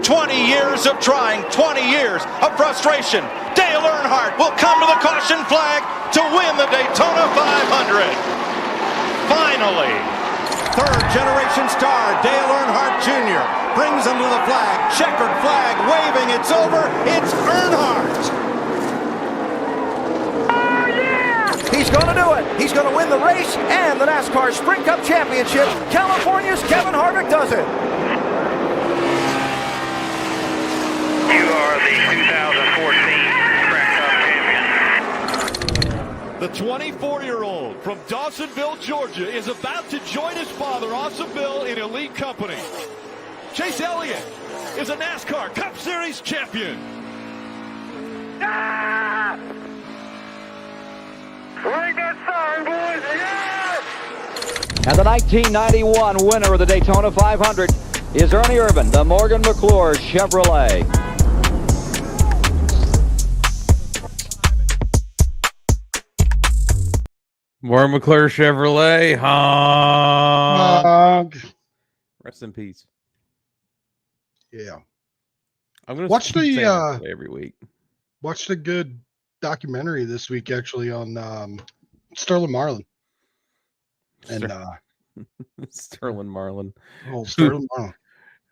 20 years of trying, 20 years of frustration. Dale Earnhardt will come to the caution flag to win the Daytona 500. Finally. Third-generation star Dale Earnhardt Jr. brings him to the flag. Checkered flag waving. It's over. It's Earnhardt. He's going to do it. He's going to win the race and the NASCAR Sprint Cup Championship. California's Kevin Harvick does it. You are the 2014 Sprint Cup champion. The 24-year-old from Dawsonville, Georgia, is about to join his father, Dawsonville, in elite company. Chase Elliott is a NASCAR Cup Series champion. Ah! Ring that sign, boys! Yes! And the 1991 winner of the Daytona 500 is Ernie Irvan, the Morgan McClure Chevrolet. Morgan McClure Chevrolet. Honk. Rest in peace. Yeah. I'm gonna watch the every week. Watch the good documentary this week actually on Sterling Marlin. And Sterling Marlin. Oh, Sterling Marlin.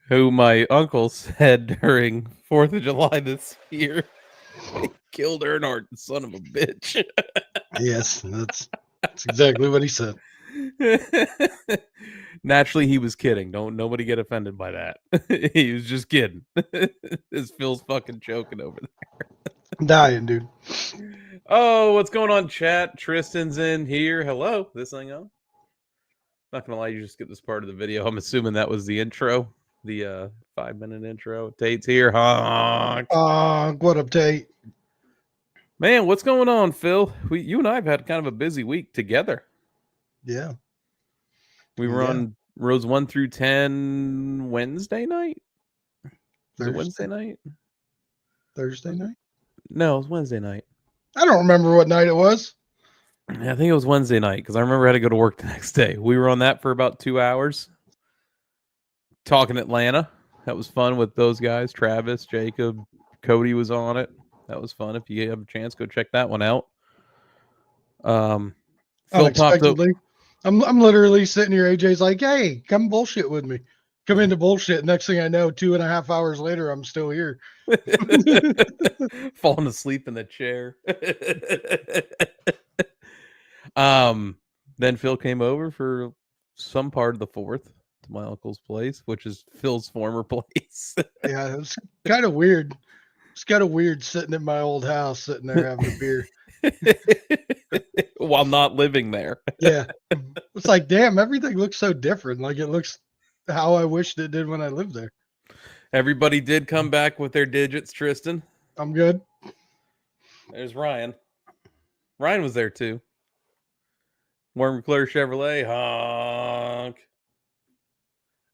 Who my uncle said during 4th of July this year he killed Earnhardt, the son of a bitch. Yes, that's exactly what he said. Naturally, he was kidding. Nobody get offended by that. He was just kidding. This Phil's fucking joking over there. Dying, dude. Oh, what's going on, chat? Tristan's in here. Hello. This thing on? Not gonna lie, you just get this part of the video. I'm assuming that was the intro, the 5-minute intro. Tate's here. Honk. What up, Tate? Man, what's going on, Phil? You and I have had kind of a busy week together. Yeah. We were on rows 1 through 10 Wednesday night. Was it Wednesday night? Thursday night? No, it was Wednesday night. I don't remember what night it was. Yeah, I think it was Wednesday night because I remember I had to go to work the next day. We were on that for about 2 hours. Talking Atlanta. That was fun with those guys. Travis, Jacob, Cody was on it. That was fun. If you have a chance, go check that one out. Phil popped up. I'm literally sitting here. AJ's like, "Hey, come bullshit with me. Come into bullshit." Next thing I know, 2.5 hours later, I'm still here. Falling asleep in the chair. Then Phil came over for some part of the 4th to my uncle's place, which is Phil's former place. Yeah, it was kind of weird. It's kind of weird sitting in my old house, sitting there having a beer. While not living there. Yeah. It's like, damn, everything looks so different. Like it looks how I wished it did when I lived there. Everybody did come back with their digits, Tristan. I'm good. There's Ryan. Ryan was there too. Warren McClure Chevrolet. Honk.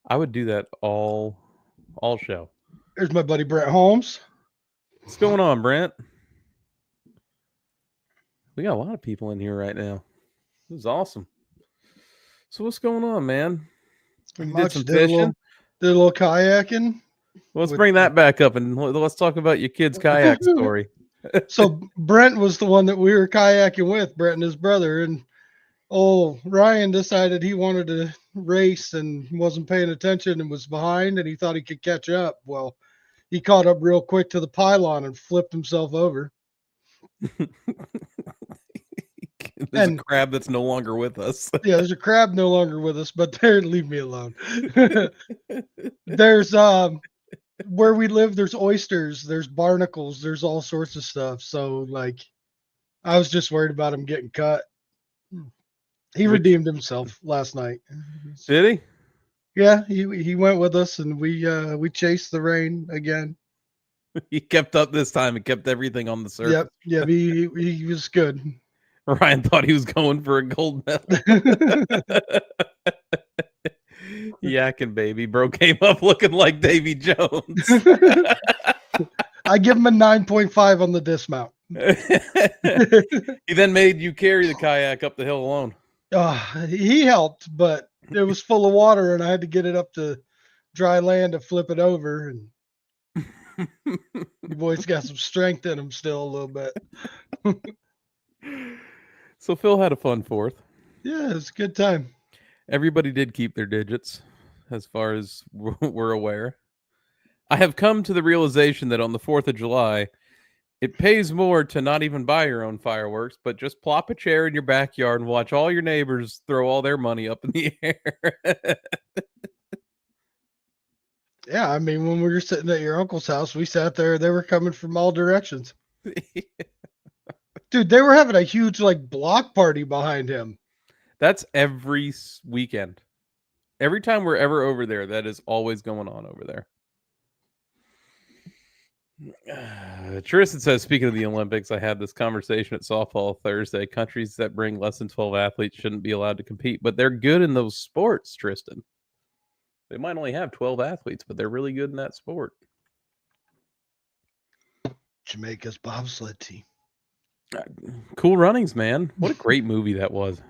I would do that all show. There's my buddy Brent Holmes. What's going on, Brent? We got a lot of people in here right now. This is awesome. So what's going on, man? You did some fishing? Did a little kayaking. Let's bring that back up and let's talk about your kid's kayak story. So Brent was the one that we were kayaking with, Brent and his brother, and Ryan decided he wanted to race and wasn't paying attention and was behind and he thought he could catch up. Well, he caught up real quick to the pylon and flipped himself over. There's a crab that's no longer with us. Yeah, there's a crab no longer with us, but leave me alone. There's where we live, there's oysters, there's barnacles, there's all sorts of stuff. So like I was just worried about him getting cut. He redeemed himself last night. Did he? Yeah, he went with us and we chased the rain again. He kept up this time and kept everything on the surface. Yep, he was good. Ryan thought he was going for a gold medal. Yakking baby, bro came up looking like Davy Jones. I give him a 9.5 on the dismount. He then made you carry the kayak up the hill alone. He helped, but it was full of water and I had to get it up to dry land to flip it over. And You boys got some strength in them still a little bit. So Phil had a fun fourth. Yeah, it's a good time. Everybody did keep their digits, as far as we're aware. I have come to the realization that on the 4th of July, it pays more to not even buy your own fireworks, but just plop a chair in your backyard and watch all your neighbors throw all their money up in the air. Yeah, I mean, when we were sitting at your uncle's house, we sat there. They were coming from all directions. Dude, they were having a huge block party behind him. That's every weekend. Every time we're ever over there, that is always going on over there. Tristan says, speaking of the Olympics, I had this conversation at softball Thursday. Countries that bring less than 12 athletes shouldn't be allowed to compete, but they're good in those sports, Tristan. They might only have 12 athletes, but they're really good in that sport. Jamaica's bobsled team. Cool Runnings, man. What a great movie that was.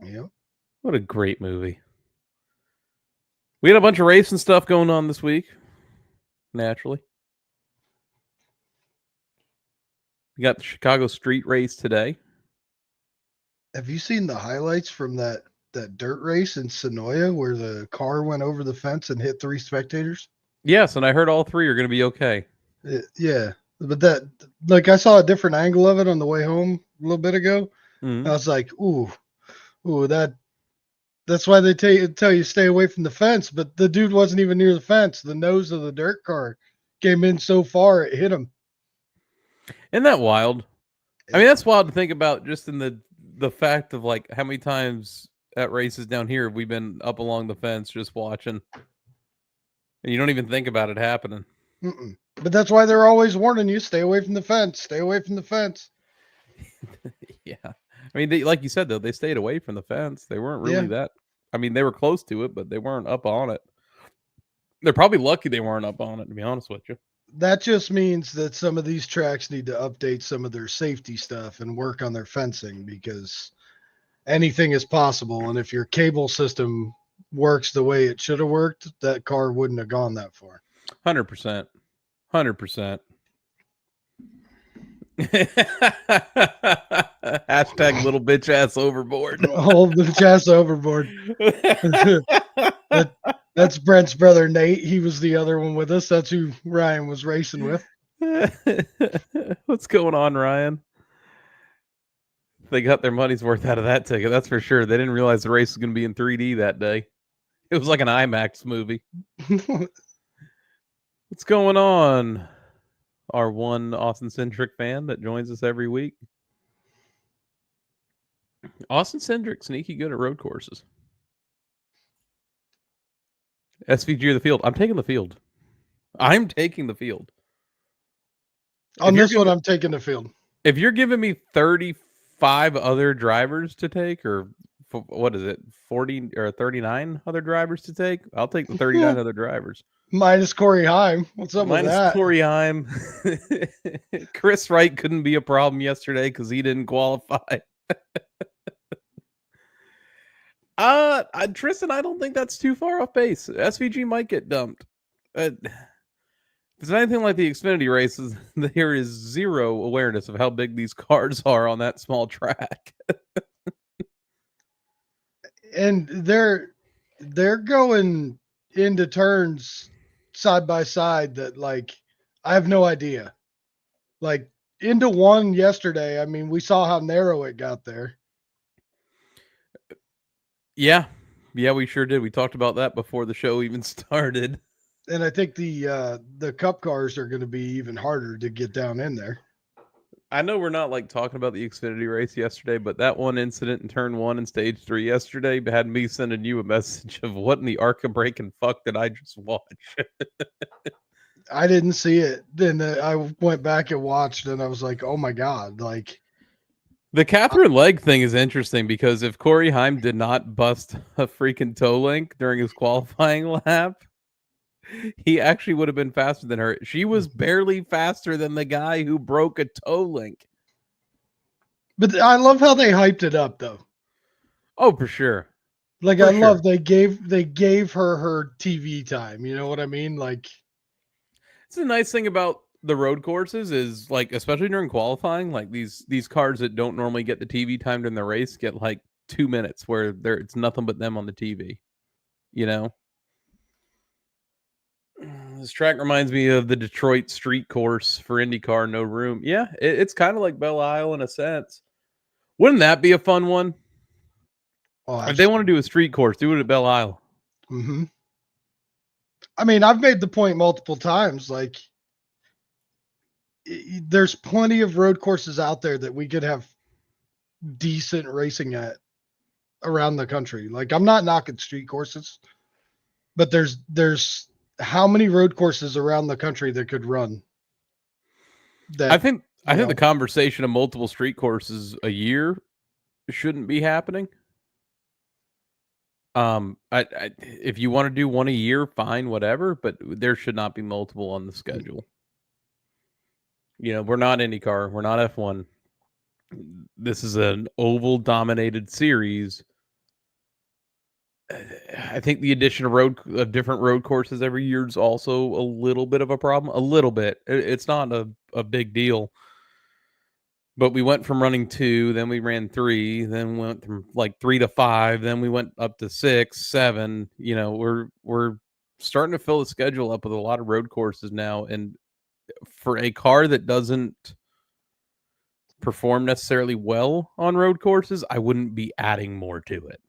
Yeah. What a great movie. We had a bunch of racing stuff going on this week, naturally. We got the Chicago street race today. Have you seen the highlights from that dirt race in Sonoya where the car went over the fence and hit 3 spectators? Yes, and I heard all 3 are going to be okay. Yeah, but I saw a different angle of it on the way home a little bit ago. Mm-hmm. I was like, ooh, that's why they tell you stay away from the fence. But the dude wasn't even near the fence. The nose of the dirt car came in so far it hit him. Isn't that wild? I mean, that's wild to think about, just in the fact of how many times at races down here have we been up along the fence just watching, and you don't even think about it happening. Mm-mm. But that's why they're always warning you, stay away from the fence, stay away from the fence. Yeah. I mean, like you said, though, they stayed away from the fence. They weren't really that. I mean, they were close to it, but they weren't up on it. They're probably lucky they weren't up on it, to be honest with you. That just means that some of these tracks need to update some of their safety stuff and work on their fencing, because anything is possible. And if your cable system works the way it should have worked, that car wouldn't have gone that far. 100%. 100%. Hashtag little bitch ass overboard. Whole bitch ass overboard. That's Brent's brother, Nate. He was the other one with us. That's who Ryan was racing with. What's going on, Ryan? They got their money's worth out of that ticket, that's for sure. They didn't realize the race was going to be in 3D that day. It was like an IMAX movie. What's going on? Our one Austin-centric fan that joins us every week. Austin-centric, sneaky good at road courses. SVG of the field. I'm taking the field. I'm taking the field. On this one, I'm taking the field. If you're giving me 35 other drivers to take, or what is it, 40 or 39 other drivers to take, I'll take the 39 other drivers. Minus Corey Heim. What's up with that? Minus Corey Heim. Chris Wright couldn't be a problem yesterday because he didn't qualify. Tristan, I don't think that's too far off base. SVG might get dumped. If it's anything like the Xfinity races, there is zero awareness of how big these cars are on that small track. And they're going into turns side by side that I have no idea. Into one yesterday, I mean, we saw how narrow it got there. Yeah, we sure did. We talked about that before the show even started. And I think the cup cars are going to be even harder to get down in there. I know we're not talking about the Xfinity race yesterday, but that one incident in turn 1 and stage 3 yesterday had me sending you a message of what in the arca breaking fuck did I just watch? I didn't see it. Then I went back and watched, and I was like, oh my God. The Catherine Legg thing is interesting because if Corey Heim did not bust a freaking toe link during his qualifying lap, he actually would have been faster than her. She was barely faster than the guy who broke a toe link. But I love how they hyped it up, though. Oh, for sure. Love they gave her TV time. You know what I mean? It's the nice thing about the road courses is, like, especially during qualifying, like these cars that don't normally get the TV time during the race get like 2 minutes where it's nothing but them on the TV. You know, this track reminds me of the Detroit street course for IndyCar. No room. Yeah, it's kind of like Belle Isle in a sense. Wouldn't that be a fun one? Oh, If they want to do a street course, do it at Belle Isle. Mm-hmm. I mean, I've made the point multiple times. Like, there's plenty of road courses out there that we could have decent racing at around the country. Like, I'm not knocking street courses, but there's how many road courses around the country that could run? That I think the conversation of multiple street courses a year shouldn't be happening. If you want to do one a year, fine, whatever, but there should not be multiple on the schedule. You know, we're not IndyCar, we're not F1. This is an oval dominated series. I think the addition of different road courses every year is also a little bit of a problem. A little bit. It's not a big deal. But we went from running 2, then we ran 3, then went from like 3 to 5, then we went up to 6, 7. You know, we're starting to fill the schedule up with a lot of road courses now. And for a car that doesn't perform necessarily well on road courses, I wouldn't be adding more to it.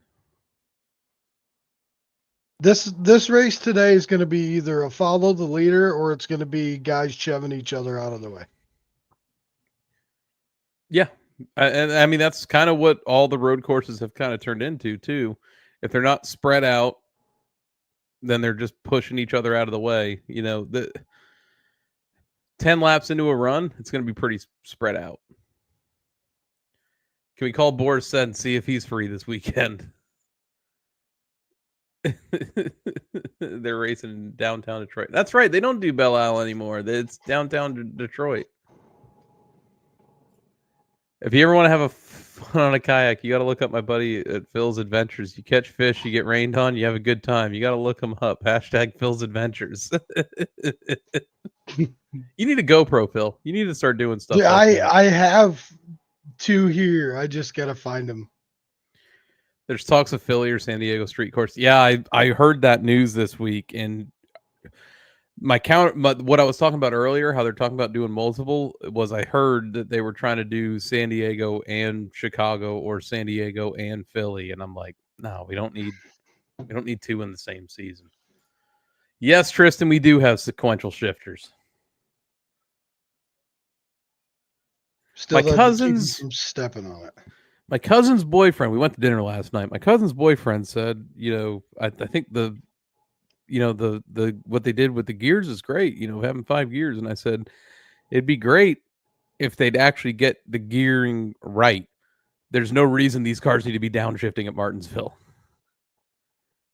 This race today is going to be either a follow the leader or it's going to be guys shoving each other out of the way. Yeah. And I mean, that's kind of what all the road courses have kind of turned into too. If they're not spread out, then they're just pushing each other out of the way. You know, the 10 laps into a run, it's going to be pretty spread out. Can we call Boris Said and see if he's free this weekend? They're racing in downtown Detroit. That's right. They don't do Belle Isle anymore. It's downtown Detroit. If you ever want to have a fun on a kayak, you got to look up my buddy at Phil's Adventures. You catch fish, you get rained on, you have a good time. You got to look him up. # Phil's Adventures. You need a GoPro, Phil. You need to start doing stuff. Yeah, like that. I have 2 here. I just got to find them. There's talks of Philly or San Diego street course. Yeah, I heard that news this week, and what I was talking about earlier, how they're talking about doing multiple, was I heard that they were trying to do San Diego and Chicago or San Diego and Philly, and I'm like, no, we don't need 2 in the same season. Yes, Tristan, we do have sequential shifters. Still My cousin's from stepping on it. My cousin's boyfriend, we went to dinner last night. My cousin's boyfriend said, you know, I think the what they did with the gears is great, you know, having 5 gears. And I said, it'd be great if they'd actually get the gearing right. There's no reason these cars need to be downshifting at Martinsville.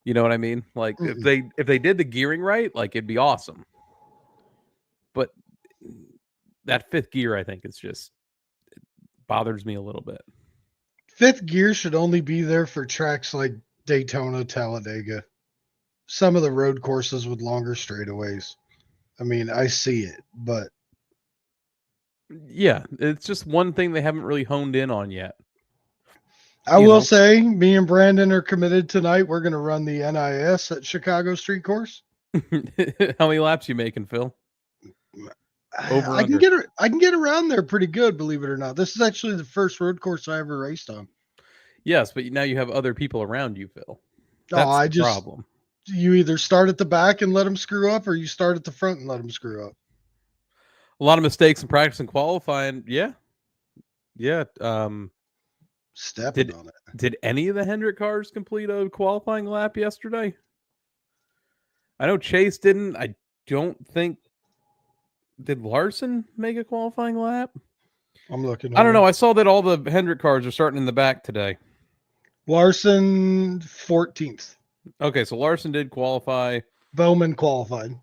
You know what I mean? Like if they did the gearing right, like it'd be awesome. But that 5th gear, I think it bothers me a little bit. 5th gear should only be there for tracks like Daytona, Talladega. Some of the road courses with longer straightaways. I mean, I see it, but yeah, it's just one thing they haven't really honed in on yet. I will say, me and Brandon are committed tonight. We're going to run the NIS at Chicago Street Course. How many laps you making, Phil? I can get around there pretty good, believe it or not. This is actually the first road course I ever raced on. Yes, but now you have other people around you, Phil. That's the problem. You either start at the back and let them screw up, or you start at the front and let them screw up. A lot of mistakes in practice and qualifying. Yeah. Stepping on it. Did any of the Hendrick cars complete a qualifying lap yesterday? I know Chase didn't. I don't think. Did Larson make a qualifying lap? I'm looking. I don't know. I saw that all the Hendrick cars are starting in the back today. Larson 14th. Okay, so Larson did qualify. Bowman qualified.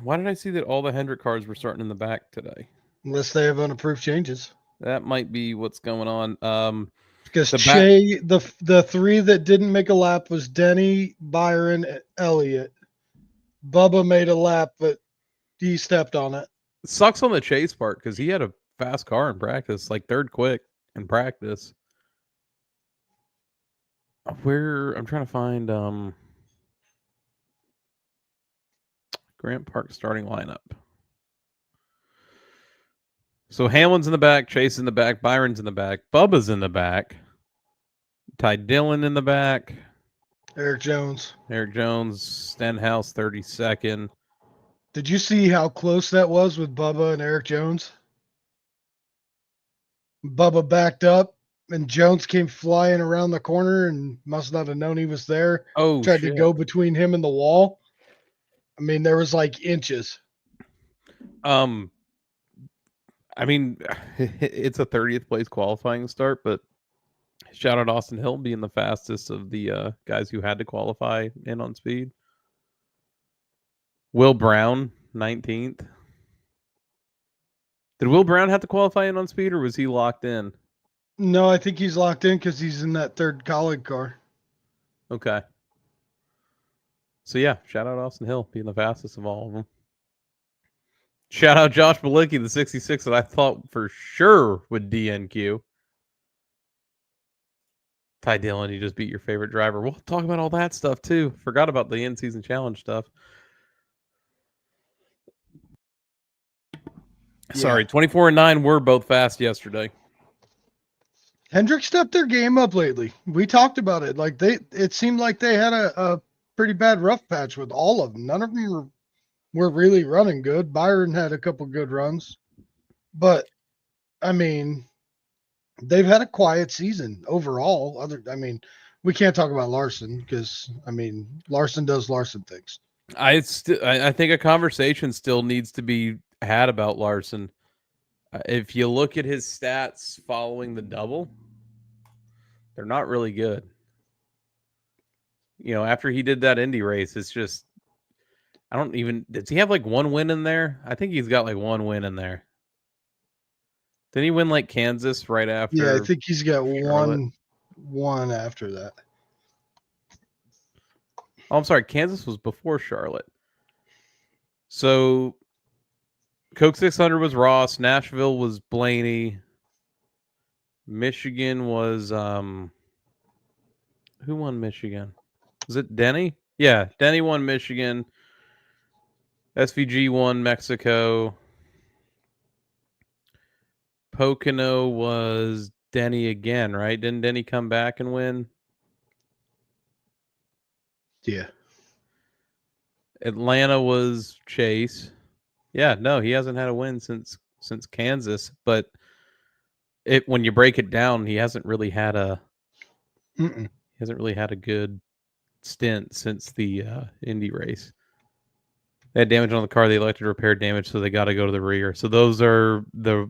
Why did I see that all the Hendrick cars were starting in the back today? Unless they have unapproved changes. That might be what's going on. Because the 3 that didn't make a lap was Denny, Byron, and Elliott. Bubba made a lap, but he stepped on it. It sucks on the Chase part because he had a fast car in practice, like third quick in practice. I'm trying to find Grant Park starting lineup. So Hamlin's in the back, Chase in the back, Byron's in the back, Bubba's in the back, Ty Dillon in the back, Eric Jones, Stenhouse 32nd. Did you see how close that was with Bubba and Eric Jones? Bubba backed up and Jones came flying around the corner and must not have known he was there. Oh, Tried shit. to go between him and the wall. I mean, there was like inches. I mean, it's a 30th place qualifying start, but shout out Austin Hill being the fastest of the guys who had to qualify in on speed. Will Brown, 19th. Did Will Brown have to qualify in on speed, or was he locked in? No, I think he's locked in because he's in that third colleague car. Okay. So, yeah, shout out Austin Hill being the fastest of all of them. Shout out Josh Malicki, the 66 that I thought for sure would DNQ. Ty Dillon, you just beat your favorite driver. We'll talk about all that stuff too. Forgot about the in-season challenge stuff. Sorry, 24 and 9 were both fast yesterday. Hendrick stepped their game up lately. We talked about it. Like it seemed like they had a pretty bad rough patch with all of them. None of them were really running good. Byron had a couple good runs, but I mean, they've had a quiet season overall. We can't talk about Larson because Larson does Larson things. I think a conversation still needs to be had about Larson. If you look at his stats following the double, they're not really good. You know, after he did that Indy race, it's just, does he have like one win in there? I think he's got like one win in there. Didn't he win like Kansas right after? Yeah, I think he's got Charlotte? one after that. Oh, I'm sorry. Kansas was before Charlotte. So Coke 600 was Ross. Nashville was Blaney. Michigan was who won Michigan? Was it Denny? Yeah, Denny won Michigan. SVG won Mexico. Pocono was Denny again, right? Didn't Denny come back and win? Yeah. Atlanta was Chase. Yeah, no, he hasn't had a win since Kansas, but when you break it down, he hasn't really had a good stint since the Indy race. They had damage on the car. They elected to repair damage, so they got to go to the rear. So those are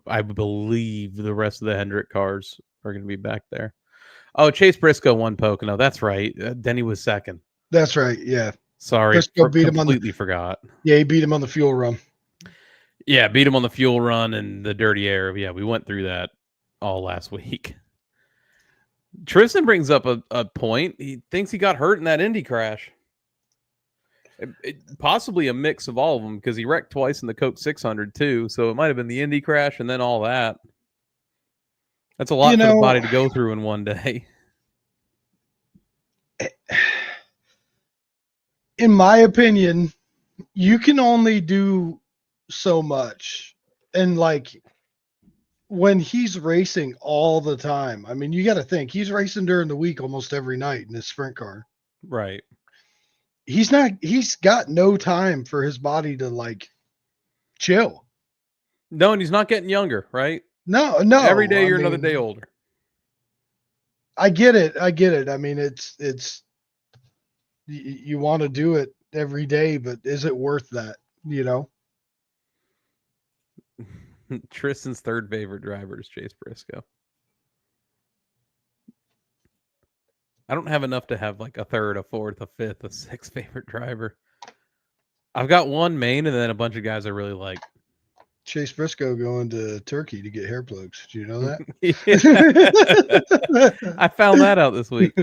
I believe the rest of the Hendrick cars are going to be back there. Oh, Chase Briscoe won Pocono. That's right. Denny was second. That's right. Yeah. Sorry, Briscoe beat him completely forgot. Yeah, he beat him on the fuel run. Yeah, beat him on the fuel run and the dirty air. Yeah, we went through that all last week. Tristan brings up a point. He thinks he got hurt in that Indy crash. Possibly a mix of all of them because he wrecked twice in the Coke 600 too. So it might have been the Indy crash and then all that. That's a lot for the body to go through in one day. In my opinion, you can only do so much. And like when he's racing all the time, I mean, you got to think he's racing during the week almost every night in his sprint car. Right. He's got no time for his body to like chill. No, and he's not getting younger, right? No. Every day you're another day older. I get it. I mean, it's you want to do it every day, but is it worth that? You know? Tristan's third favorite driver is Chase Briscoe. I don't have enough to have like a third, a fourth, a fifth, a sixth favorite driver. I've got one main and then a bunch of guys I really like. Chase Briscoe going to Turkey to get hair plugs. Do you know that? I found that out this week.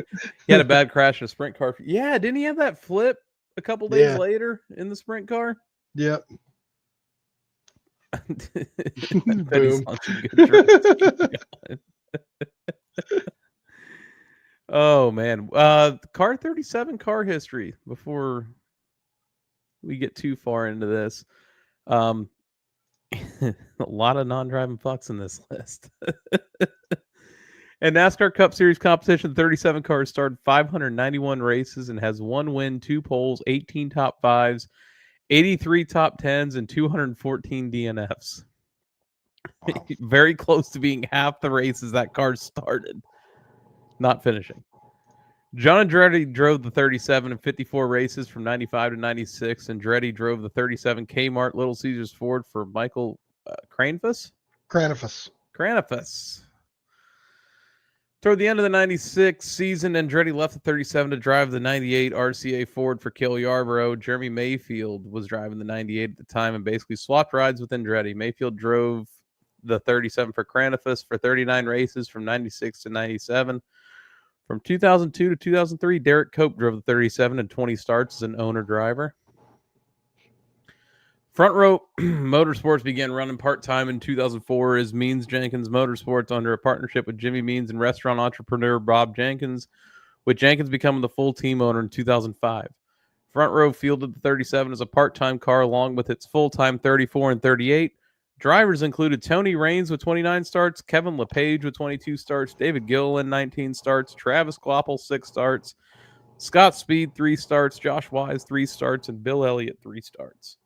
He had a bad crash in a sprint car. Yeah, didn't he have that flip a couple days later in the sprint car? Yep. Bet he's on some good drugs. Oh man, car 37 car history before we get too far into this. A lot of non-driving fucks in this list. And NASCAR Cup Series competition, 37 cars started 591 races and has 1 win, 2 poles, 18 top 5s, 83 top 10s, and 214 DNFs. Wow. Very close to being half the races that car started, not finishing. John Andretti drove the 37 in 54 races from 95 to 96, and Andretti drove the 37 Kmart Little Caesars Ford for Michael Cranifus. Toward the end of the 96 season, Andretti left the 37 to drive the 98 RCA Ford for Cale Yarborough. Jeremy Mayfield was driving the 98 at the time and basically swapped rides with Andretti. Mayfield drove the 37 for Cranifus for 39 races from 96 to 97. From 2002 to 2003, Derek Cope drove the 37 and 20 starts as an owner-driver. Front Row Motorsports began running part-time in 2004 as Means Jenkins Motorsports under a partnership with Jimmy Means and restaurant entrepreneur Bob Jenkins, with Jenkins becoming the full team owner in 2005. Front Row fielded the 37 as a part-time car along with its full-time 34 and 38. Drivers included Tony Raines with 29 starts, Kevin LePage with 22 starts, David Gilliland 19 starts, Travis Kloppel 6 starts, Scott Speed 3 starts, Josh Wise 3 starts, and Bill Elliott 3 starts.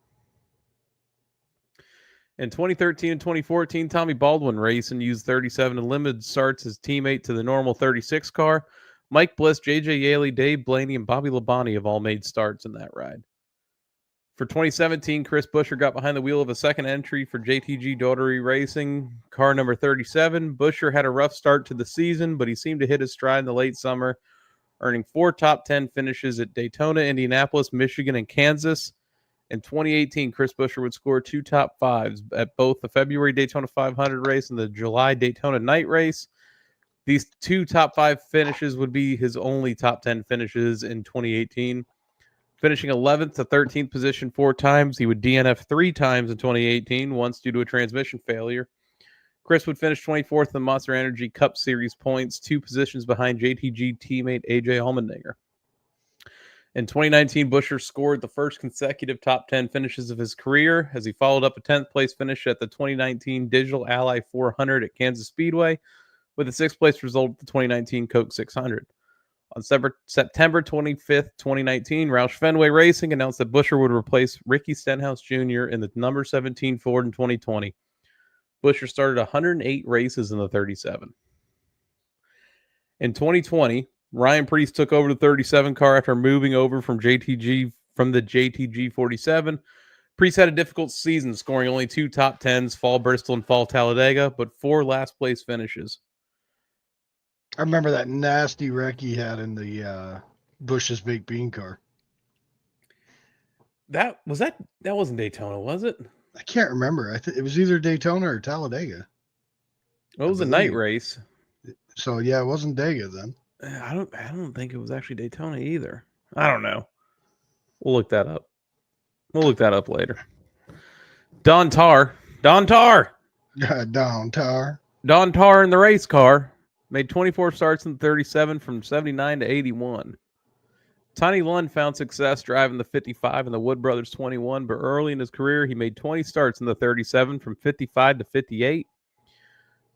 In 2013 and 2014, Tommy Baldwin raced and used 37 and limited starts as teammate to the normal 36 car. Mike Bliss, J.J. Yaley, Dave Blaney, and Bobby Labonte have all made starts in that ride. For 2017, Chris Buescher got behind the wheel of a second entry for JTG Daughtery Racing, car number 37. Buescher had a rough start to the season, but he seemed to hit his stride in the late summer, earning 4 top 10 finishes at Daytona, Indianapolis, Michigan, and Kansas. In 2018, Chris Buescher would score 2 top 5s at both the February Daytona 500 race and the July Daytona night race. These 2 top 5 finishes would be his only top 10 finishes in 2018. Finishing 11th to 13th position 4 times, he would DNF 3 times in 2018, once due to a transmission failure. Chris would finish 24th in the Monster Energy Cup Series points, 2 positions behind JTG teammate AJ Allmendinger. In 2019, Buescher scored the first consecutive top 10 finishes of his career as he followed up a 10th place finish at the 2019 Digital Ally 400 at Kansas Speedway with a 6th place result at the 2019 Coke 600. On September 25th, 2019, Roush Fenway Racing announced that Buescher would replace Ricky Stenhouse Jr. in the number 17 Ford in 2020. Buescher started 108 races in the 37. In 2020, Ryan Preece took over the 37 car after moving over from the JTG 47. Preece had a difficult season, scoring only 2 top 10s, Fall Bristol and Fall Talladega, but 4 last place finishes. I remember that nasty wreck he had in the Bush's Baked Bean car. That wasn't Daytona, was it? I can't remember. It was either Daytona or Talladega. It was a night race. So yeah, it wasn't Dega then. I don't think it was actually Daytona either. I don't know. We'll look that up. We'll look that up later. Don Tarr in the race car made 24 starts in the 37 from 79 to 81. Tony Lund found success driving the 55 in the Wood Brothers 21, but early in his career, he made 20 starts in the 37 from 55 to 58.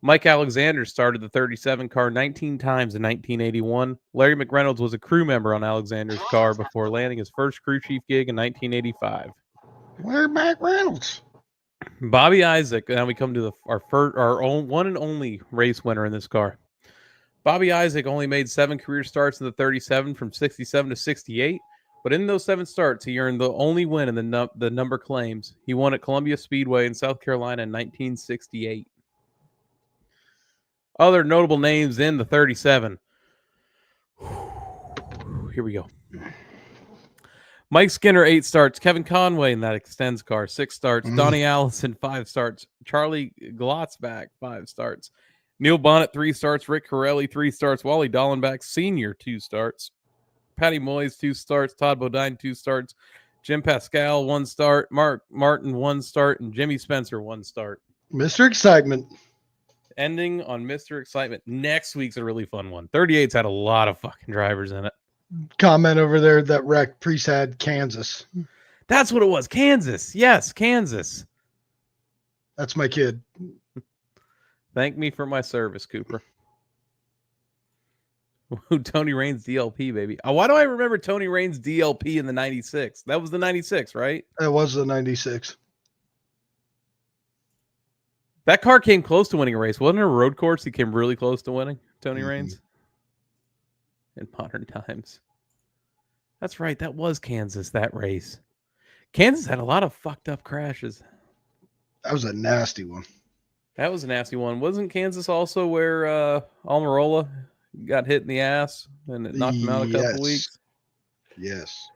Mike Alexander started the 37 car 19 times in 1981. Larry McReynolds was a crew member on Alexander's car before landing his first crew chief gig in 1985. Larry McReynolds. Bobby Isaac. Now we come to our own one and only race winner in this car. Bobby Isaac only made 7 career starts in the 37 from 67 to 68, but in those 7 starts, he earned the only win in the number claims. He won at Columbia Speedway in South Carolina in 1968. Other notable names in the 37. Here we go. Mike Skinner, 8 starts. Kevin Conway in that extends car, 6 starts. Donnie Allison, 5 starts. Charlie Glotzback, 5 starts. Neil Bonnet, 3 starts. Rick Corelli, 3 starts. Wally Dallenbach Sr., 2 starts. Patty Moyes, 2 starts. Todd Bodine, 2 starts. Jim Pascal, 1 start. Mark Martin, 1 start. And Jimmy Spencer, 1 start. Mr. Excitement. Ending on Mr. Excitement. Next week's a really fun one. 38's had a lot of fucking drivers in it. Comment over there that wreck Priest had Kansas. That's what it was. Kansas. Yes, Kansas. That's my kid. Thank me for my service, Cooper. Tony Raines DLP, baby. Why do I remember Tony Raines DLP in the 96? That was the 96, right? That was the 96. That car came close to winning a race. Wasn't it a road course? He came really close to winning, Tony Raines. In modern times. That's right. That was Kansas, that race. Kansas had a lot of fucked up crashes. That was a nasty one. That was a nasty one. Wasn't Kansas also where Almirola got hit in the ass and it knocked him out a couple weeks? Yes.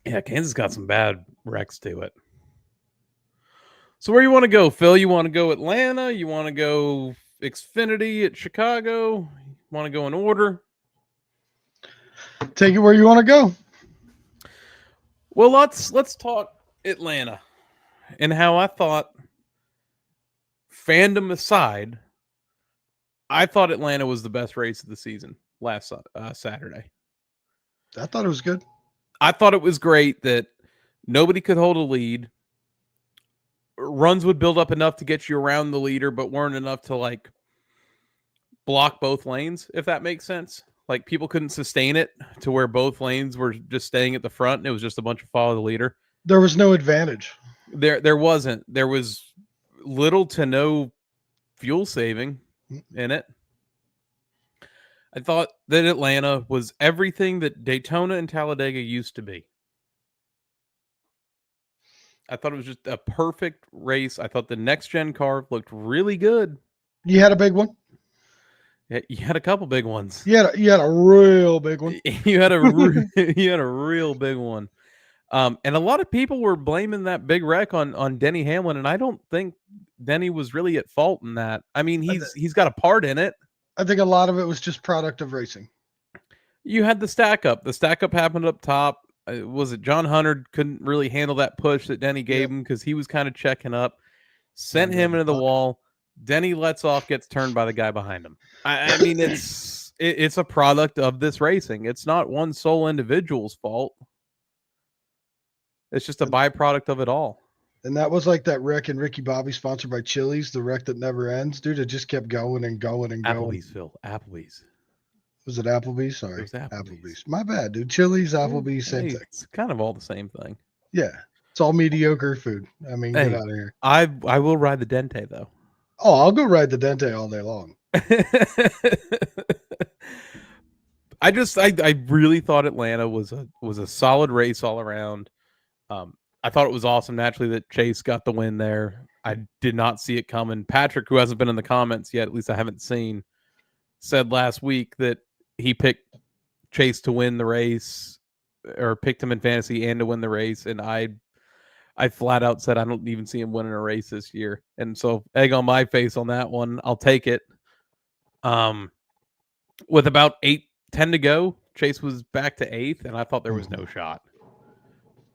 Yeah, Kansas got some bad wrecks to it. So where you want to go, Phil? You want to go Atlanta? You want to go Xfinity at Chicago? You want to go in order? Take it where you want to go. Well, let's talk Atlanta and how I thought, fandom aside, I thought Atlanta was the best race of the season last Saturday. I thought it was good. I thought it was great that nobody could hold a lead. Runs would build up enough to get you around the leader, but weren't enough to like block both lanes, if that makes sense. Like people couldn't sustain it to where both lanes were just staying at the front and it was just a bunch of follow the leader. There was no advantage. There wasn't. There was little to no fuel saving in it. I thought that Atlanta was everything that Daytona and Talladega used to be. I thought it was just a perfect race. I thought the next gen car looked really good. You had a big one? Yeah, you had a couple big ones. You had a real big one. You had a real big one. And a lot of people were blaming that big wreck on Denny Hamlin, and I don't think Denny was really at fault in that. I mean, he's got a part in it. I think a lot of it was just product of racing. You had the stack up. The stack up happened up top. Was it John Hunter couldn't really handle that push that Denny gave him because he was kind of checking up, sent him into the wall. Denny lets off, gets turned by the guy behind him. I mean, it's a product of this racing. It's not one sole individual's fault. It's just a byproduct of it all. And that was like that wreck in Ricky Bobby, sponsored by Chili's, the wreck that never ends. Dude, it just kept going and going and going. Applebee's, Phil. Applebee's. Was it Applebee's? Sorry. It was Applebee's. My bad, dude. Chili's, Applebee's, same thing. It's kind of all the same thing. Yeah. It's all mediocre food. I mean, get out of here. I will ride the Dente, though. Oh, I'll go ride the Dente all day long. I really thought Atlanta was a solid race all around. I thought it was awesome naturally that Chase got the win there. I did not see it coming. Patrick, who hasn't been in the comments yet, at least I haven't seen, said last week that he picked Chase to win the race, or picked him in fantasy and to win the race. And I flat out said I don't even see him winning a race this year. And so egg on my face on that one. I'll take it. With about 8-10 to go, Chase was back to 8th, and I thought there was no shot.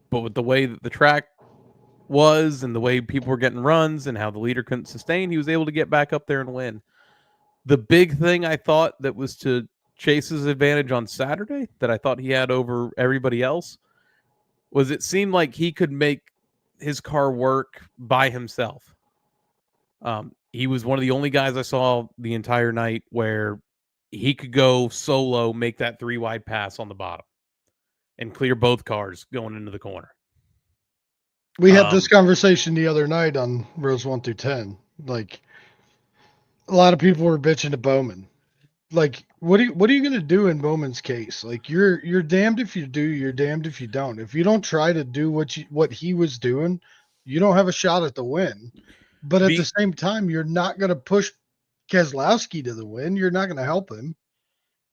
But with the way that the track was and the way people were getting runs and how the leader couldn't sustain, he was able to get back up there and win. The big thing I thought that was to Chase's advantage on Saturday that I thought he had over everybody else was it seemed like he could make his car work by himself. He was one of the only guys I saw the entire night where he could go solo, make that 3-wide pass on the bottom and clear both cars going into the corner. We had this conversation the other night on rows 1 through 10. Like, a lot of people were bitching to Bowman. Like, what are you going to do in Bowman's case? Like, you're damned if you do, you're damned if you don't. If you don't try to do what he was doing, you don't have a shot at the win. But at the same time, you're not going to push Keselowski to the win. You're not going to help him.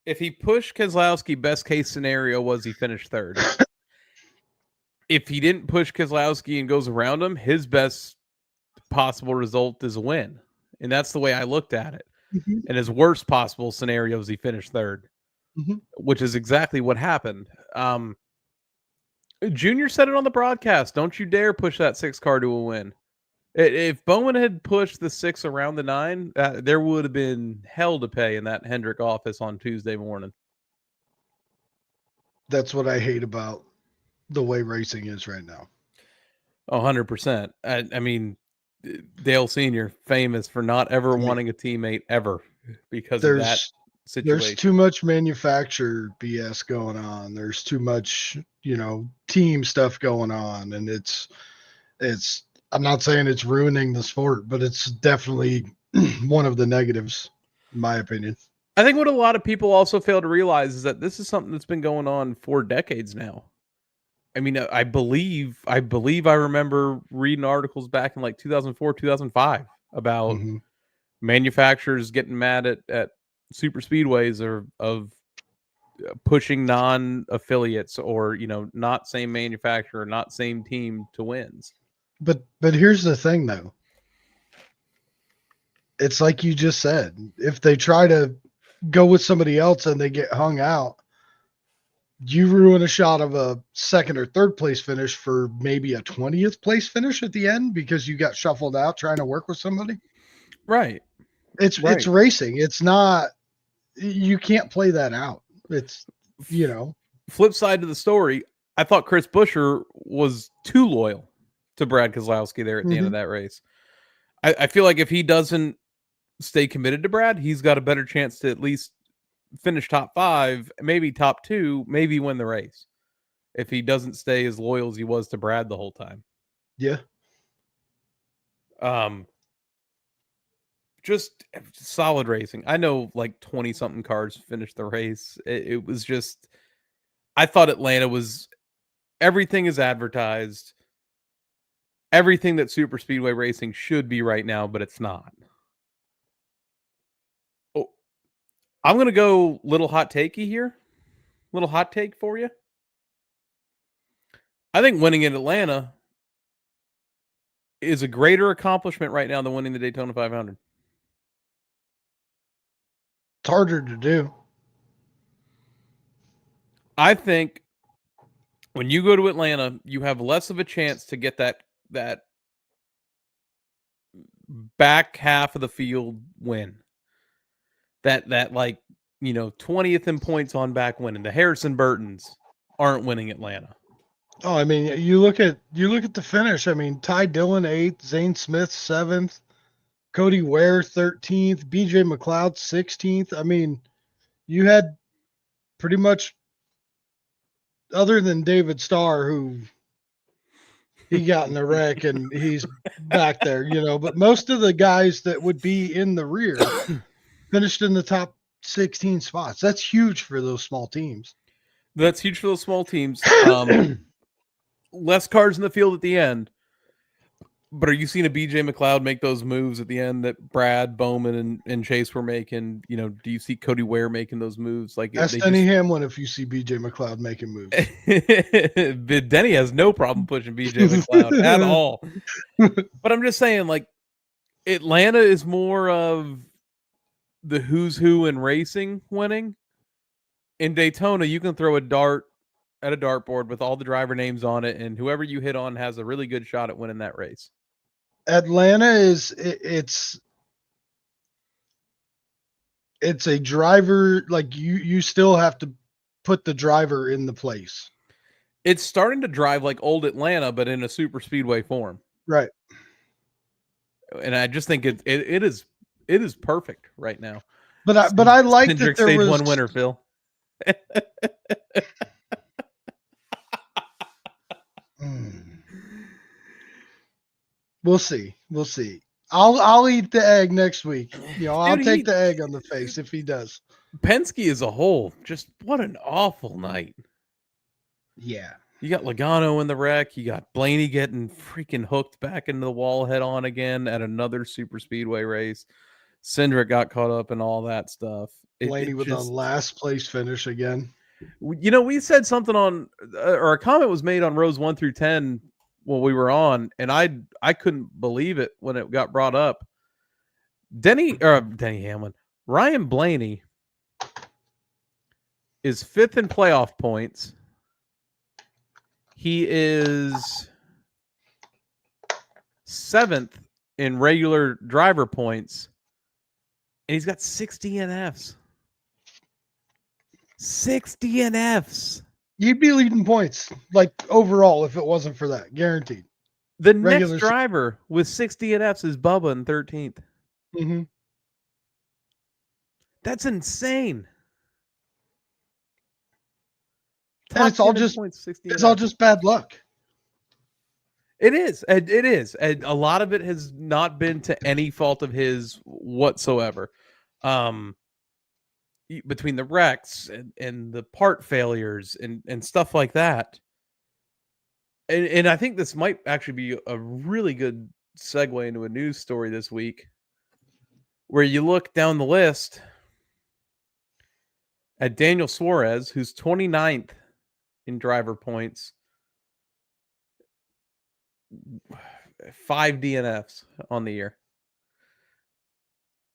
If he pushed Keselowski, best case scenario was he finished 3rd. If he didn't push Keselowski and goes around him, his best possible result is a win. And that's the way I looked at it. Mm-hmm. And his worst possible scenario is he finished 3rd, which is exactly what happened. Junior said it on the broadcast. Don't you dare push that 6 car to a win. If Bowman had pushed the 6 around the 9, there would have been hell to pay in that Hendrick office on Tuesday morning. That's what I hate about the way racing is right now. 100%. I mean, Dale Sr. famous for not ever wanting a teammate ever because of that situation. There's too much manufacturer BS going on. There's too much, team stuff going on. And it's I'm not saying it's ruining the sport, but it's definitely one of the negatives, in my opinion. I think what a lot of people also fail to realize is that this is something that's been going on for decades now. I mean, I believe I remember reading articles back in like 2004, 2005 about manufacturers getting mad at super speedways of pushing non-affiliates or, not same manufacturer, not same team to wins. But here's the thing, though. It's like you just said. If they try to go with somebody else and they get hung out, you ruin a shot of a 2nd or 3rd place finish for maybe a 20th place finish at the end because you got shuffled out trying to work with somebody. Right. It's racing. It's not, you can't play that out. It's, Flip side to the story, I thought Chris Buescher was too loyal to Brad Keselowski there at the end of that race. I feel like if he doesn't stay committed to Brad, he's got a better chance to at least finish top 5, maybe top 2, maybe win the race. If he doesn't stay as loyal as he was to Brad the whole time. Yeah. Just solid racing. I know like 20 something cars finished the race. It was just, I thought Atlanta was everything is advertised. Everything that super speedway racing should be right now, but it's not. Oh, I'm going to go little hot takey here. Little hot take for you. I think winning in Atlanta is a greater accomplishment right now than winning the Daytona 500. It's harder to do. I think when you go to Atlanta, you have less of a chance to get that back half of the field win. That 20th in points on back winning. The Harrison Burtons aren't winning Atlanta. Oh, I mean, you look at the finish. I mean, Ty Dillon 8th, Zane Smith 7th, Cody Ware 13th, BJ McLeod 16th. I mean, you had pretty much, other than David Starr, who he got in a wreck and he's back there, but most of the guys that would be in the rear finished in the top 16 spots. That's huge for those small teams. That's huge for those small teams. Less cars in the field at the end. But are you seeing a BJ McLeod make those moves at the end that Brad, Bowman, and Chase were making? Do you see Cody Ware making those moves? Like ask Denny Hamlin if you see BJ McLeod making moves. Denny has no problem pushing BJ McLeod at all. But I'm just saying, like, Atlanta is more of the who's who in racing winning. In Daytona, you can throw a dart at a dartboard with all the driver names on it, and whoever you hit on has a really good shot at winning that race. Atlanta it's a driver, like you still have to put the driver in the place. It's starting to drive like old Atlanta, but in a super speedway form. Right. And I just think it is perfect right now. But I like Hendrick that there stage was 1 winner, Phil. We'll see. I'll eat the egg next week. I'll take the egg on the face if he does. Penske as a whole, just what an awful night. Yeah. You got Logano in the wreck. You got Blaney getting freaking hooked back into the wall head on again at another super speedway race. Cindric got caught up in all that stuff. Blaney with a last place finish again. We said something on, or a comment was made on rows 1 through 10 when we were on, and I couldn't believe it when it got brought up. Denny Hamlin, Ryan Blaney is 5th in playoff points. He is 7th in regular driver points, and he's got 6 DNFs. 6 DNFs. You'd be leading points, like overall, if it wasn't for that, guaranteed. The Regular next driver with 6 DNFs is Bubba in 13th. Mm-hmm. That's insane. And it's all just points, it's all just bad luck. It is. It is. And a lot of it has not been to any fault of his whatsoever. Between the wrecks and the part failures and stuff like that. And I think this might actually be a really good segue into a news story this week, where you look down the list at Daniel Suarez, who's 29th in driver points, 5 DNFs on the year.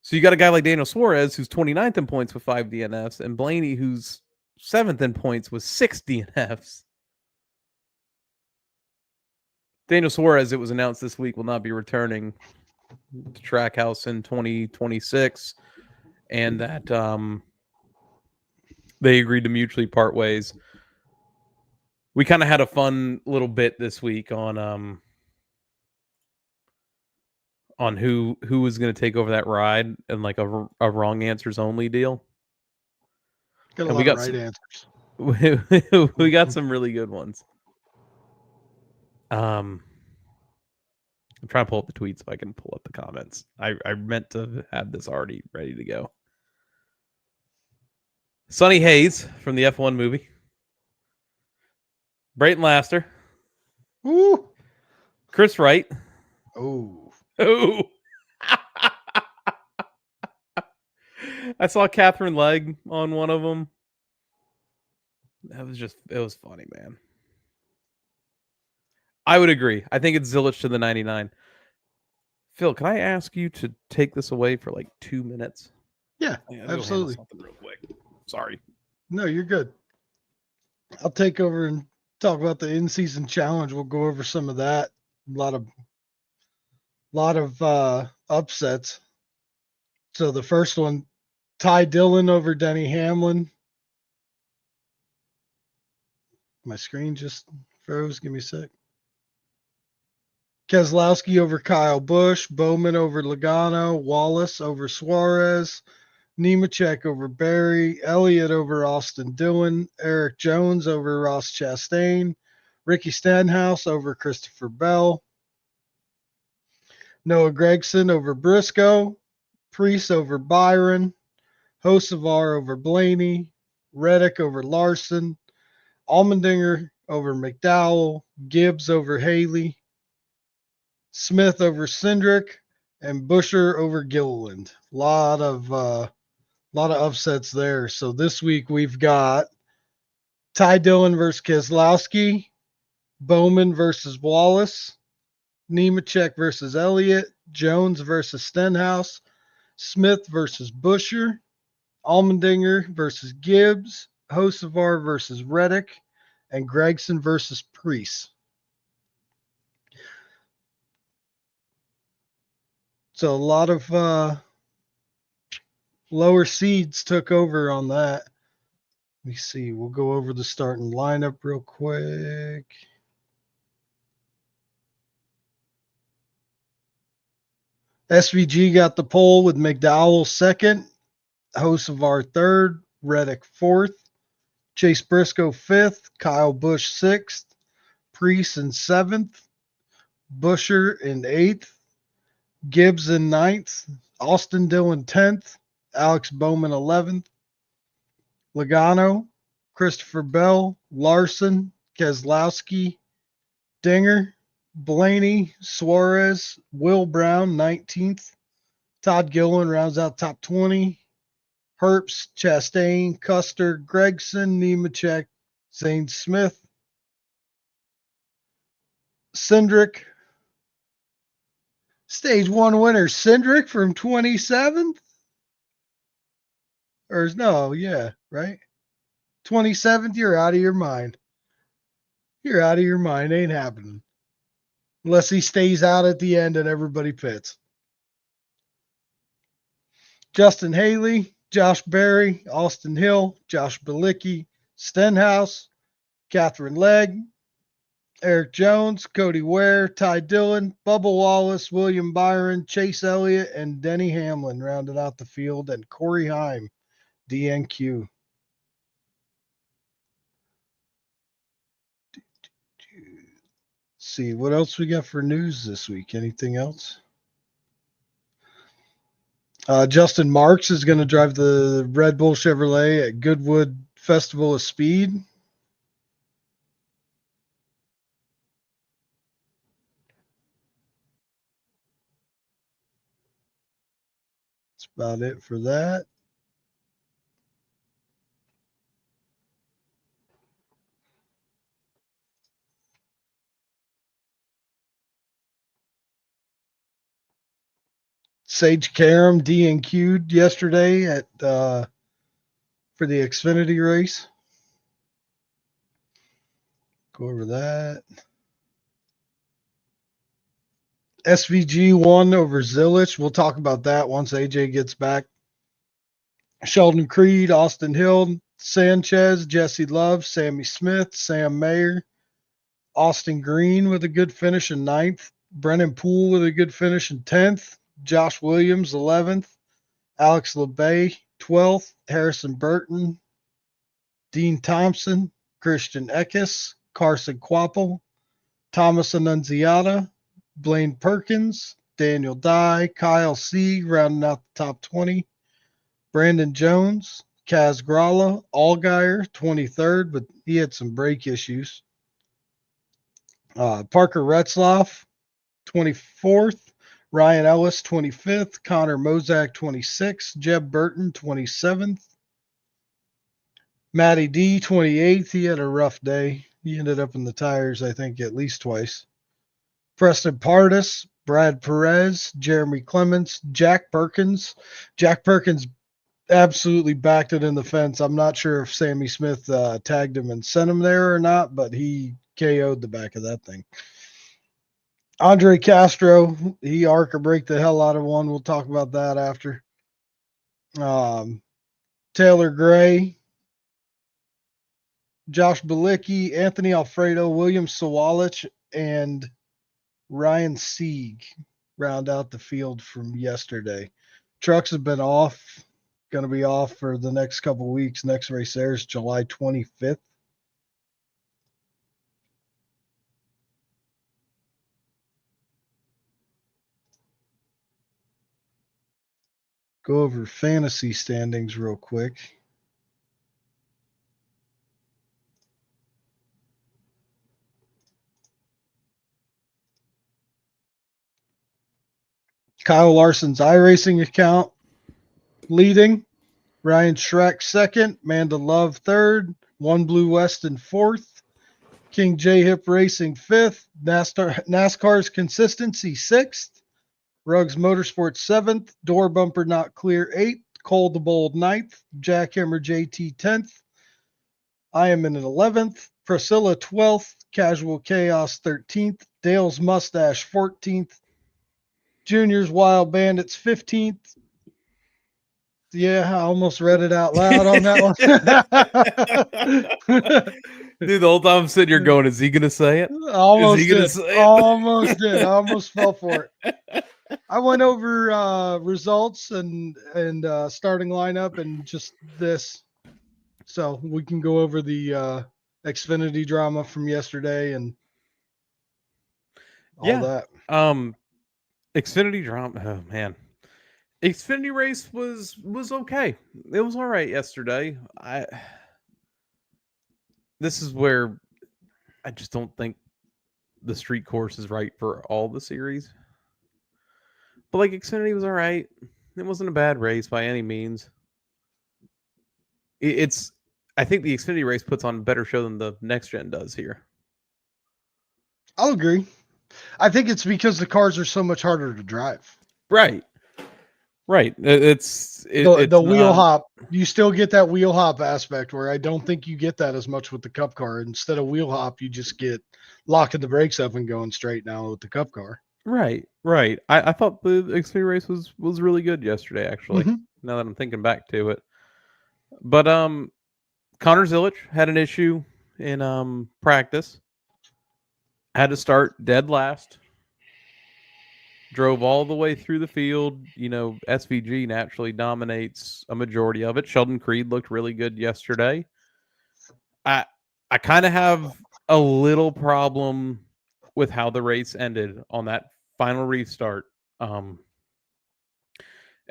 So you got a guy like Daniel Suarez, who's 29th in points with 5 DNFs, and Blaney, who's 7th in points with 6 DNFs. Daniel Suarez, it was announced this week, will not be returning to Trackhouse in 2026, and that they agreed to mutually part ways. We kind of had a fun little bit this week on who was going to take over that ride, and like a wrong answers only deal. Got a lot of right answers. We got some really good ones. I'm trying to pull up the tweets so I can pull up the comments. I meant to have this already ready to go. Sonny Hayes from the F1 movie. Brayton Laster. Ooh. Chris Wright. Oh. Ooh. I saw Catherine Legg on one of them. It was funny, man. I would agree. I think it's Zilisch to the 99. Phil, can I ask you to take this away for like 2 minutes? Yeah, absolutely. Something real quick. Sorry. No, you're good. I'll take over and talk about the in-season challenge. We'll go over some of that. A lot of upsets. So the first one, Ty Dillon over Denny Hamlin. My screen just froze. Give me a sec. Keselowski over Kyle Busch, Bowman over Logano, Wallace over Suarez, Nemechek over Berry, Elliott over Austin Dillon, Eric Jones over Ross Chastain, Ricky Stenhouse over Christopher Bell, Noah Gragson over Briscoe, Preece over Byron, Hocevar over Blaney, Reddick over Larson, Allmendinger over McDowell, Gibbs over Haley, Smith over Cindric, and Busher over Gilliland. Lot of upsets there. So this week we've got Ty Dillon versus Keselowski, Bowman versus Wallace, Nemechek versus Elliott, Jones versus Stenhouse, Smith versus Busher, Allmendinger versus Gibbs, Hocevar versus Reddick, and Gragson versus Preece. So a lot of lower seeds took over on that. Let me see. We'll go over the starting lineup real quick. SVG got the pole with McDowell second, Hocevar third, Reddick fourth, Chase Briscoe fifth, Kyle Busch sixth, Preece in seventh, Busher in eighth, Gibbs in ninth, Austin Dillon 10th, Alex Bowman 11th, Logano, Christopher Bell, Larson, Keselowski, Dinger, Blaney, Suarez, Will Brown 19th, Todd Gilliland rounds out top 20, Herbst, Chastain, Custer, Gregson, Nemechek, Zane Smith, Cindric, Stage 1 winner, Cindric from 27th? Or no, yeah, right? 27th, you're out of your mind. You're out of your mind. Ain't happening. Unless he stays out at the end and everybody pits. Justin Haley, Josh Berry, Austin Hill, Josh Bilicki, Stenhouse, Catherine Legg, Eric Jones, Cody Ware, Ty Dillon, Bubba Wallace, William Byron, Chase Elliott, and Denny Hamlin rounded out the field, and Corey Heim, DNQ. See what else we got for news this week. Anything else? Justin Marks is going to drive the Red Bull Chevrolet at Goodwood Festival of Speed. That's about it for that. Sage Karam DNQ'd yesterday at for the Xfinity race. Go over that. SVG won over Zilisch. We'll talk about that once AJ gets back. Sheldon Creed, Austin Hill, Sanchez, Jesse Love, Sammy Smith, Sam Mayer, Austin Green with a good finish in 9th, Brennan Poole with a good finish in 10th, Josh Williams 11th, Alex LeBay 12th, Harrison Burton, Dean Thompson, Christian Eckes, Carson Quapple, Thomas Annunziata, Blaine Perkins, Daniel Dye, Kyle C. rounding out the top 20, Brandon Jones, Kaz Gralla, Allgaier 23rd, but he had some brake issues. Parker Retzloff 24th, Ryan Ellis 25th, Connor Mozak 26th, Jeb Burton 27th, Matty D 28th. He had a rough day. He ended up in the tires, I think, at least twice. Preston Pardis, Brad Perez, Jeremy Clements, Jack Perkins. Jack Perkins absolutely backed it in the fence. I'm not sure if Sammy Smith tagged him and sent him there or not, but he KO'd the back of that thing. Andre Castro, he arc or break the hell out of one. We'll talk about that after. Taylor Gray, Josh Bilicki, Anthony Alfredo, William Sawalich, and Ryan Sieg round out the field from yesterday. Trucks have been off, going to be off for the next couple weeks. Next race there is July 25th. Go over fantasy standings real quick. Kyle Larson's iRacing account leading. Ryan Schreck second. Manda Love third. One Blue Weston fourth. King J Hip Racing fifth. NASCAR's Consistency sixth. Ruggs Motorsports seventh. Door Bumper Not Clear eighth. Cole the Bold ninth. Jackhammer JT 10th. I am in at 11th. Priscilla 12th. Casual Chaos 13th. Dale's Mustache 14th. Junior's Wild Bandits 15th. Yeah, I almost read it out loud on that one. Dude, the whole time I'm sitting here going, is he going to say it? Almost is he did. Say it? Almost did. I almost fell for it. I went over results and starting lineup and just this. So we can go over the Xfinity drama from yesterday and all that. Xfinity drama. Oh man. Xfinity race was okay. It was all right yesterday. This is where I just don't think the street course is right for all the series. But like Xfinity was all right. It wasn't a bad race by any means. I think the Xfinity race puts on a better show than the next gen does here. I'll agree. I think it's because the cars are so much harder to drive. Right. Right. The wheel hop. You still get that wheel hop aspect where I don't think you get that as much with the Cup car. Instead of wheel hop, you just get locking the brakes up and going straight now with the Cup car. Right. I thought the Xfinity race was really good yesterday, actually. Now that I'm thinking back to it. But Connor Zilisch had an issue in practice. Had to start dead last. Drove all the way through the field. SVG naturally dominates a majority of it. Sheldon Creed looked really good yesterday. I kind of have a little problem with how the race ended on that final restart.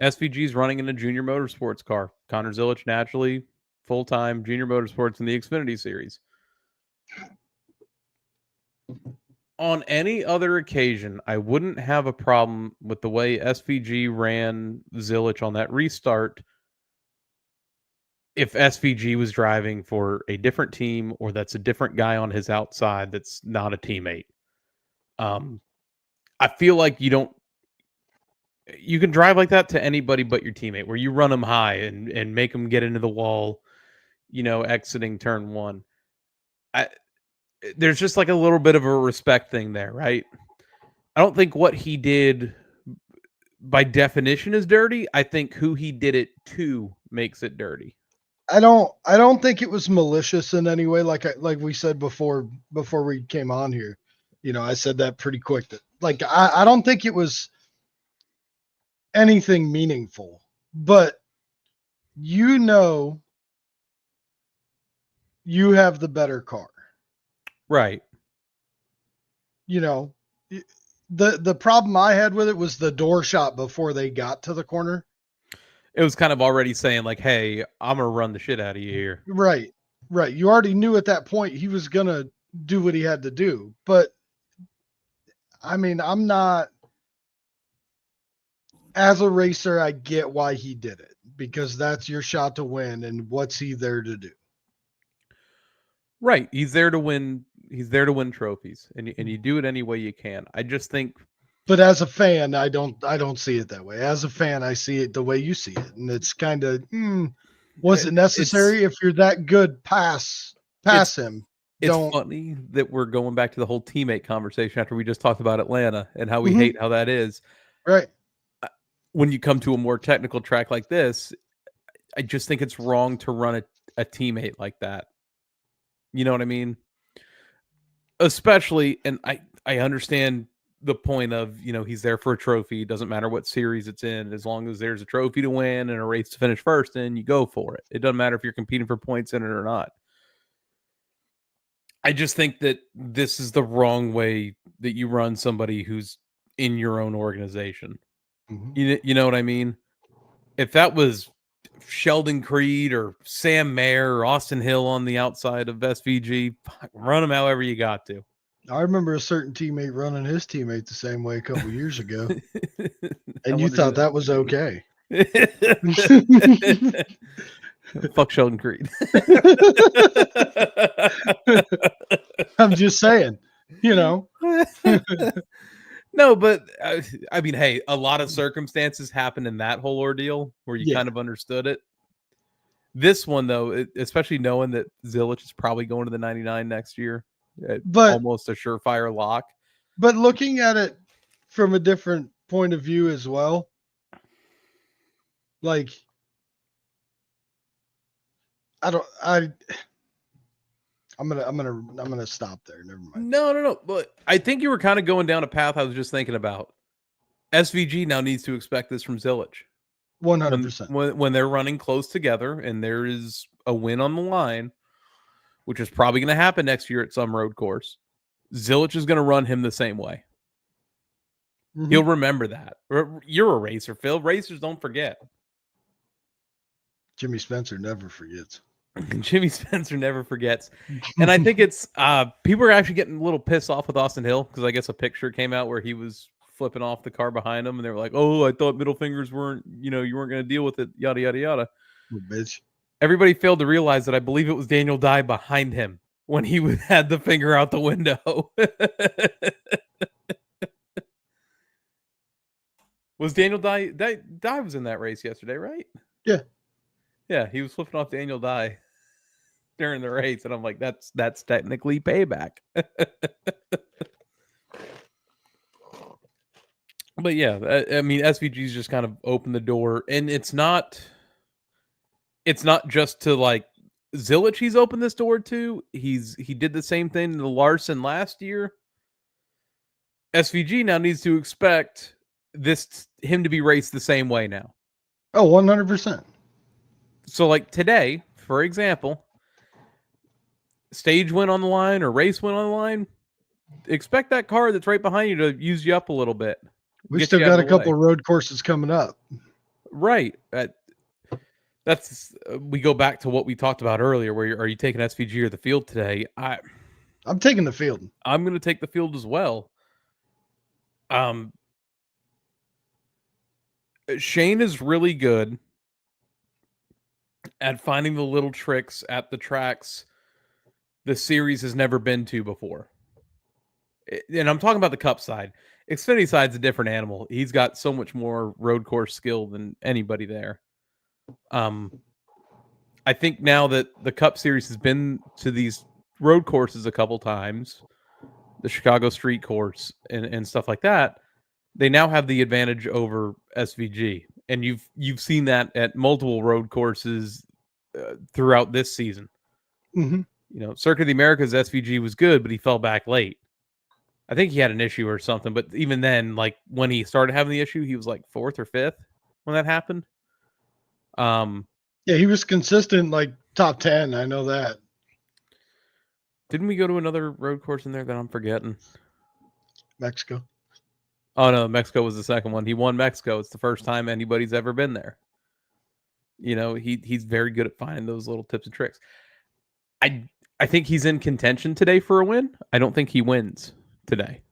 SVG's running in a junior motorsports car. Connor Zilisch naturally full-time junior motorsports in the Xfinity series. On any other occasion, I wouldn't have a problem with the way SVG ran Zilisch on that restart if SVG was driving for a different team or that's a different guy on his outside that's not a teammate. I feel like you can drive like that to anybody but your teammate, where you run them high and make them get into the wall, exiting turn one. There's just like a little bit of a respect thing there, right? I don't think what he did by definition is dirty. I think who he did it to makes it dirty. I don't think it was malicious in any way. Like we said before we came on here, I said that pretty quick. That I don't think it was anything meaningful, but you have the better car. Right. The problem I had with it was the door shot before they got to the corner. It was kind of already saying like, hey, I'm going to run the shit out of you here. Right. You already knew at that point he was going to do what he had to do. But I mean, I'm not, as a racer, I get why he did it, because that's your shot to win. And what's he there to do? Right. He's there to win. He's there to win trophies, and you do it any way you can. I just think. But as a fan, I don't see it that way. As a fan, I see it the way you see it, and it's kind of, was it necessary? If you're that good, pass him. It's funny that we're going back to the whole teammate conversation after we just talked about Atlanta and how we hate how that is. Right. When you come to a more technical track like this, I just think it's wrong to run a teammate like that. You know what I mean? Especially, and I understand the point of, he's there for a trophy. It doesn't matter what series it's in. As long as there's a trophy to win and a race to finish first in, you go for it. It doesn't matter if you're competing for points in it or not. I just think that this is the wrong way that you run somebody who's in your own organization. You know what I mean? If that was Sheldon Creed or Sam Mayer or Austin Hill on the outside of SVG, run them however you got to. I remember a certain teammate running his teammate the same way a couple years ago. And you thought that was okay. Fuck Sheldon Creed. I'm just saying, No, but I mean, hey, a lot of circumstances happened in that whole ordeal where you kind of understood it. This one, though, especially knowing that Zilisch is probably going to the 99 next year, but almost a surefire lock. But looking at it from a different point of view as well, like, I'm gonna stop there. Never mind. No. But I think you were kind of going down a path I was just thinking about. SVG now needs to expect this from Zilisch. 100%. When they're running close together and there is a win on the line, which is probably going to happen next year at some road course, Zilisch is going to run him the same way. He'll remember that. You're a racer, Phil. Racers don't forget. Jimmy Spencer never forgets. Jimmy Spencer never forgets. And I think it's people are actually getting a little pissed off with Austin Hill because I guess a picture came out where he was flipping off the car behind him and they were like, oh, I thought middle fingers weren't, you weren't going to deal with it, yada, yada, yada. Oh, bitch. Everybody failed to realize that I believe it was Daniel Dye behind him when he had the finger out the window. Was Daniel Dye was in that race yesterday, right? Yeah. Yeah, he was flipping off Daniel Dye during the race, and I'm like, that's technically payback. But yeah, I mean, SVG's just kind of opened the door, and it's not just to like Zilisch. He's opened this door to. He did the same thing to Larson last year. SVG now needs to expect him to be raced the same way now. Oh, 100%. So like today, for example, stage win on the line or race win on the line, expect that car that's right behind you to use you up a little bit. We still got a couple of road courses coming up. Right. That's we go back to what we talked about earlier. Where are you taking SVG or the field today? I'm taking the field. I'm going to take the field as well. Shane is really good at finding the little tricks at the tracks the series has never been to before. And I'm talking about the Cup side. Xfinity side's a different animal. He's got so much more road course skill than anybody there. I think now that the Cup Series has been to these road courses a couple times, the Chicago street course and stuff like that, they now have the advantage over SVG. And you've seen that at multiple road courses throughout this season. Mm-hmm. You know, Circuit of the Americas SVG was good, but he fell back late. I think he had an issue or something, but even then, like when he started having the issue, he was like 4th or 5th when that happened. Yeah, he was consistent, like top 10. I know that. Didn't we go to another road course in there that I'm forgetting? Mexico. Oh no, Mexico was the second one. He won Mexico. It's the first time anybody's ever been there. You know, he's very good at finding those little tips and tricks. I think he's in contention today for a win. I don't think he wins today.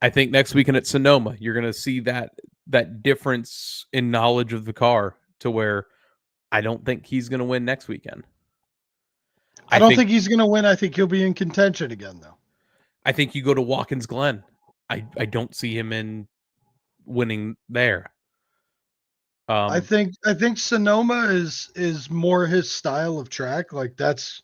I think next weekend at Sonoma, you're going to see that difference in knowledge of the car to where I don't think he's going to win next weekend. I don't think he's going to win. I think he'll be in contention again, though. I think you go to Watkins Glen. I don't see him in winning there. I think Sonoma is more his style of track. Like that's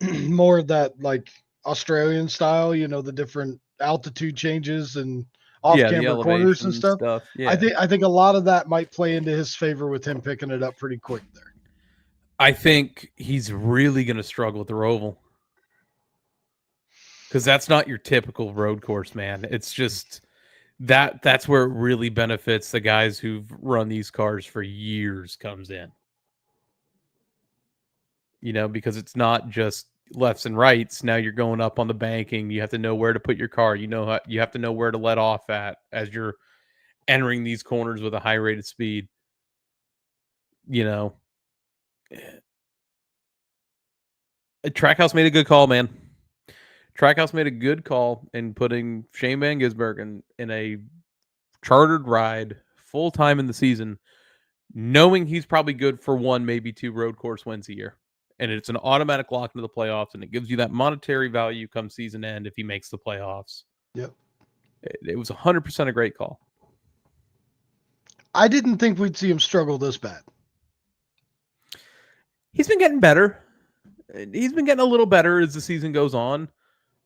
more that like Australian style, you know, the different altitude changes and off-camber corners and stuff. Yeah. I think a lot of that might play into his favor with him picking it up pretty quick there. I think he's really going to struggle at the Roval because that's not your typical road course, man. It's just that's where it really benefits the guys who've run these cars for years comes in. You know, because it's not just lefts and rights. Now you're going up on the banking. You have to know where to put your car. You have to know where to let off at as you're entering these corners with a high rated speed. You know, Trackhouse made a good call, man. Trackhouse made a good call in putting Shane Van Gisbergen in a chartered ride full time in the season, knowing he's probably good for 1, maybe 2 road course wins a year. And it's an automatic lock into the playoffs, and it gives you that monetary value come season end if he makes the playoffs. Yep. It was 100% a great call. I didn't think we'd see him struggle this bad. He's been getting better. He's been getting a little better as the season goes on.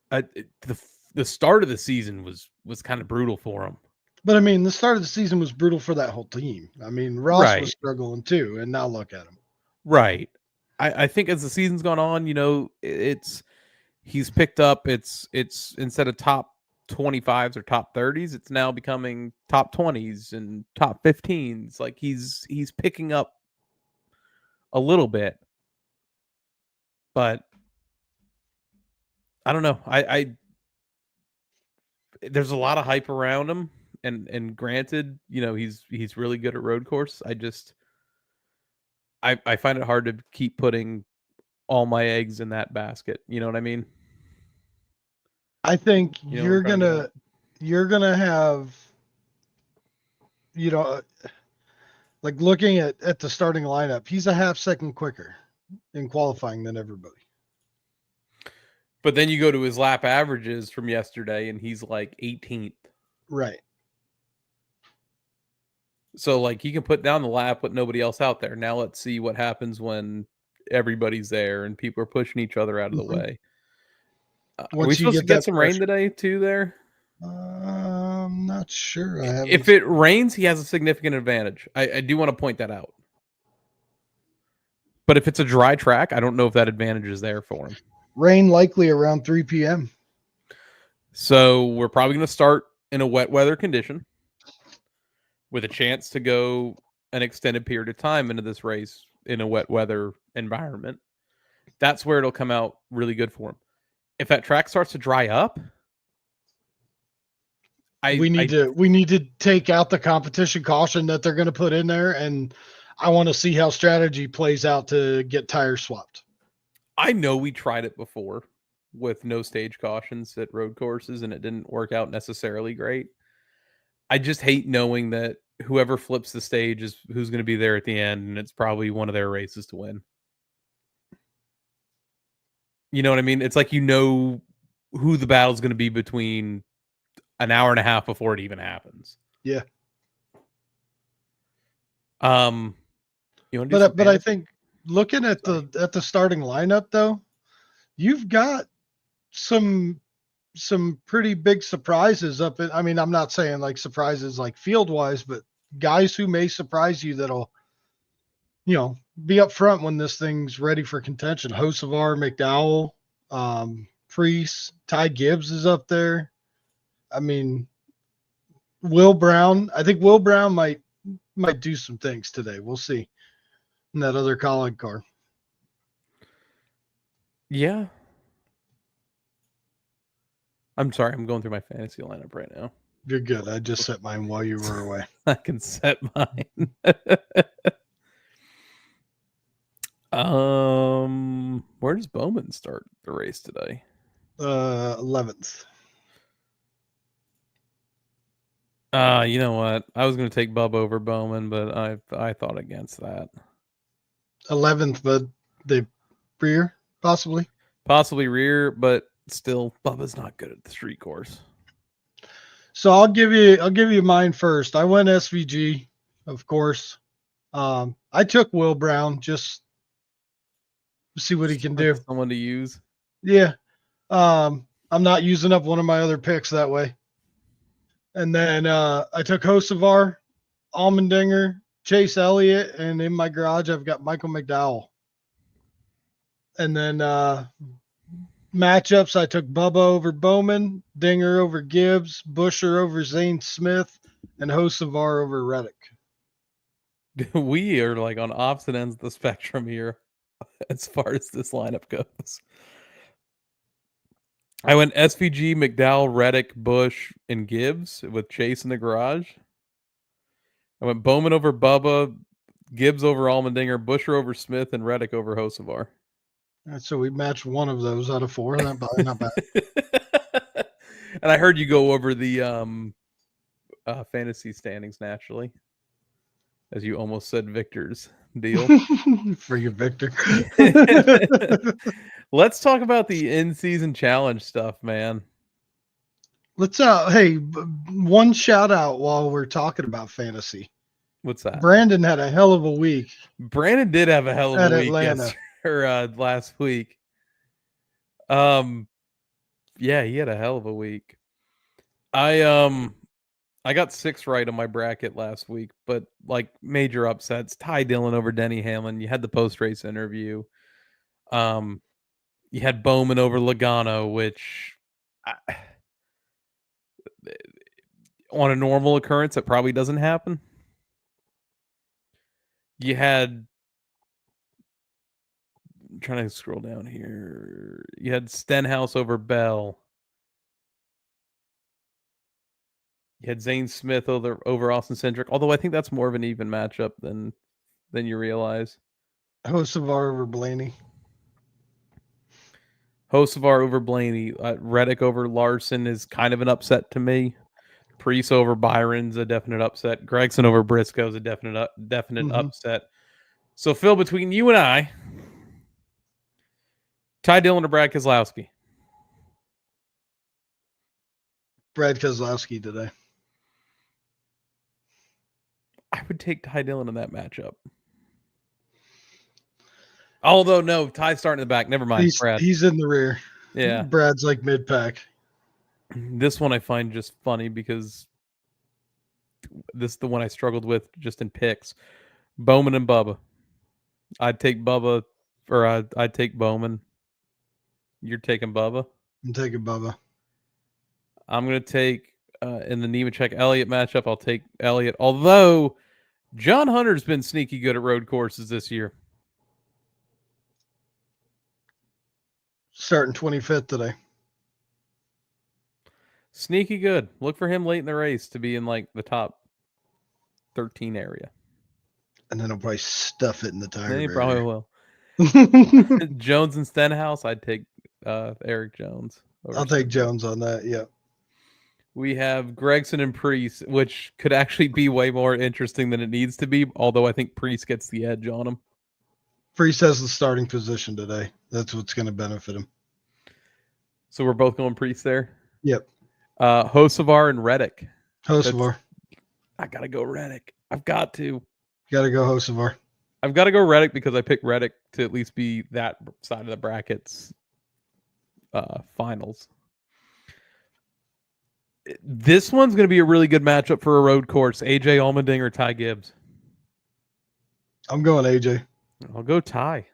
The start of the season was kind of brutal for him. But I mean, the start of the season was brutal for that whole team. I mean, Ross was struggling too, and now look at him. Right. I think as the season's gone on, you know, he's picked up. It's instead of top 25s or top 30s, it's now becoming top 20s and top 15s. Like he's picking up a little bit, but I don't know. I there's a lot of hype around him, and granted, you know, he's really good at road course. I find it hard to keep putting all my eggs in that basket. You know what I mean? I think you're gonna have, you know, like looking at the starting lineup, he's a half second quicker in qualifying than everybody. But then you go to his lap averages from yesterday, and he's like 18th. Right. So like he can put down the lap with nobody else out there. Now let's see what happens when everybody's there and people are pushing each other out of the way. Are we Once you supposed to get get that some rain pressure. today too there? I'm not sure. I haven't. If it rains, he has a significant advantage. I do want to point that out. But if it's a dry track, I don't know if that advantage is there for him. Rain likely around 3 p.m. So we're probably going to start in a wet weather condition with a chance to go an extended period of time into this race in a wet weather environment. That's where it'll come out really good for him. If that track starts to dry up, we need to take out the competition caution that they're going to put in there, and I want to see how strategy plays out to get tires swapped. I know we tried it before with no stage cautions at road courses, and it didn't work out necessarily great. I just hate knowing that whoever flips the stage is who's going to be there at the end, and it's probably one of their races to win. You know what I mean? It's like you know who the battle's going to be between an hour and a half before it even happens. Yeah. But I think looking at the starting lineup though, you've got some pretty big surprises up in, I mean, I'm not saying like surprises like field wise, but guys who may surprise you that'll, be up front when this thing's ready for contention. Hocevar, McDowell, Priest, Ty Gibbs is up there. I mean, Will Brown. I think Will Brown might do some things today. We'll see in that other Colin car. Yeah. I'm sorry. I'm going through my fantasy lineup right now. You're good. I just set mine while you were away. I can set mine. Where does Bowman start the race today? 11th. You know what? I was going to take Bub over Bowman, but I thought against that. 11th, but the rear, possibly rear, but still, Bubba's not good at the street course. So I'll give you mine first. I went SVG, of course. I took Will Brown just to see what he can do. Someone to use. Yeah. I'm not using up one of my other picks that way. And then I took Hocevar, Allmendinger, Chase Elliott, and in my garage I've got Michael McDowell. And then matchups, I took Bubba over Bowman, Dinger over Gibbs, Busher over Zane Smith, and Hocevar over Reddick. We are like on opposite ends of the spectrum here as far as this lineup goes. I went SVG, McDowell, Reddick, Bush, and Gibbs with Chase in the garage. I went Bowman over Bubba, Gibbs over Allmendinger, Busher over Smith, and Reddick over Hocevar. So we matched one of those out of four. Not bad. And I heard you go over the fantasy standings naturally, as you almost said Victor's deal. For your Victor. Let's talk about the in-season challenge stuff, man. Let's hey, one shout out while we're talking about fantasy. What's that? Brandon had a hell of a week. Brandon did have a hell of a week last week. Yeah, he had a hell of a week. I got 6 right on my bracket last week, but like major upsets. Ty Dillon over Denny Hamlin. You had the post-race interview. You had Bowman over Logano, which on a normal occurrence, it probably doesn't happen. You had, I'm trying to scroll down here. You had Stenhouse over Bell. You had Zane Smith over Austin Cindric, although I think that's more of an even matchup than you realize. Hocevar over Blaney. Hocevar over Blaney. Reddick over Larson is kind of an upset to me. Priest over Byron's a definite upset. Gregson over Briscoe is a definite upset. So, Phil, between you and I, Ty Dillon or Brad Keselowski? Brad Keselowski today. I would take Ty Dillon in that matchup. Although, no, Ty's starting in the back. Never mind, Brad. He's in the rear. Yeah. Brad's like mid-pack. This one I find just funny because this is the one I struggled with just in picks. Bowman and Bubba. I'd take Bubba, or I'd take Bowman. You're taking Bubba? I'm taking Bubba. I'm going to take, in the Nemechek Elliott matchup, I'll take Elliott. Although, John Hunter's been sneaky good at road courses this year. Starting 25th today. Sneaky good. Look for him late in the race to be in like the top 13 area. And then he'll probably stuff it in the tire. Then he probably will. Jones and Stenhouse, I'd take Eric Jones. I'll take Jones on that, yeah. We have Gregson and Priest, which could actually be way more interesting than it needs to be, although I think Priest gets the edge on him. Priest has the starting position today. That's what's going to benefit him. So we're both going Priest there? Yep. Hocevar and Reddick. Hocevar. I got to go Reddick. I've got to. Got to go Hocevar. I've got to go Reddick because I picked Reddick to at least be that side of the bracket's finals. This one's going to be a really good matchup for a road course. AJ Allmendinger or Ty Gibbs? I'm going AJ. I'll go Ty.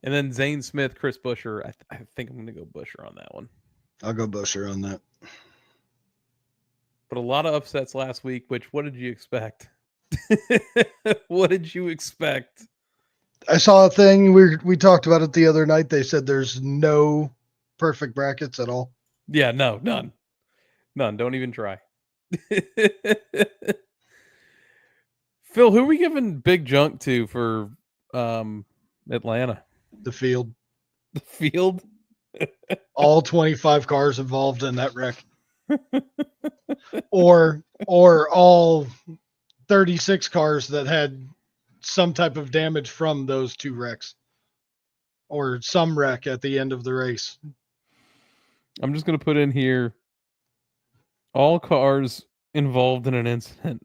And then Zane Smith, Chris Buescher. I think I'm going to go Buescher on that one. I'll go Buescher on that. But a lot of upsets last week, which what did you expect? What did you expect? I saw a thing. We talked about it the other night. They said there's no perfect brackets at all. Yeah, no, none. None. Don't even try. Phil, who are we giving big junk to for Atlanta? The field. The field? All 25 cars involved in that wreck. or all 36 cars that had some type of damage from those two wrecks. Or some wreck at the end of the race. I'm just going to put in here all cars involved in an incident.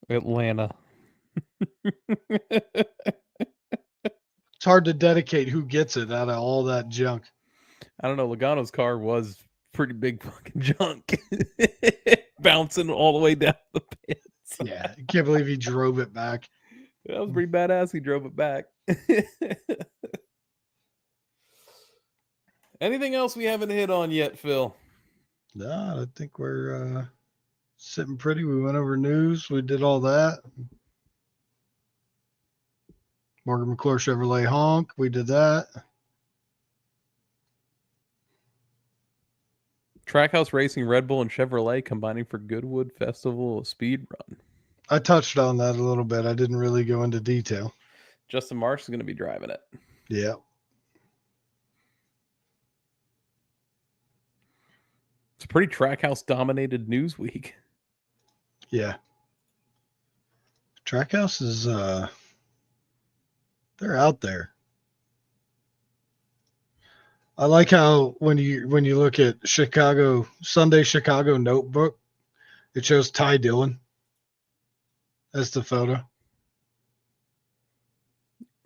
Atlanta. It's hard to dedicate who gets it out of all that junk. I don't know. Logano's car was pretty big fucking junk. Bouncing all the way down the pits. Yeah, I can't believe he drove it back. That was pretty badass. He drove it back. Anything else we haven't hit on yet, Phil? No, I think we're sitting pretty. We went over news. We did all that. Morgan McClure Chevrolet honk. We did that. Trackhouse Racing, Red Bull, and Chevrolet combining for Goodwood Festival Speed Run. I touched on that a little bit. I didn't really go into detail. Justin Marsh is going to be driving it. Yeah. It's a pretty Trackhouse dominated news week. Yeah. Trackhouse is they're out there. I like how when you look at Sunday Chicago Notebook, it shows Ty Dillon as the photo.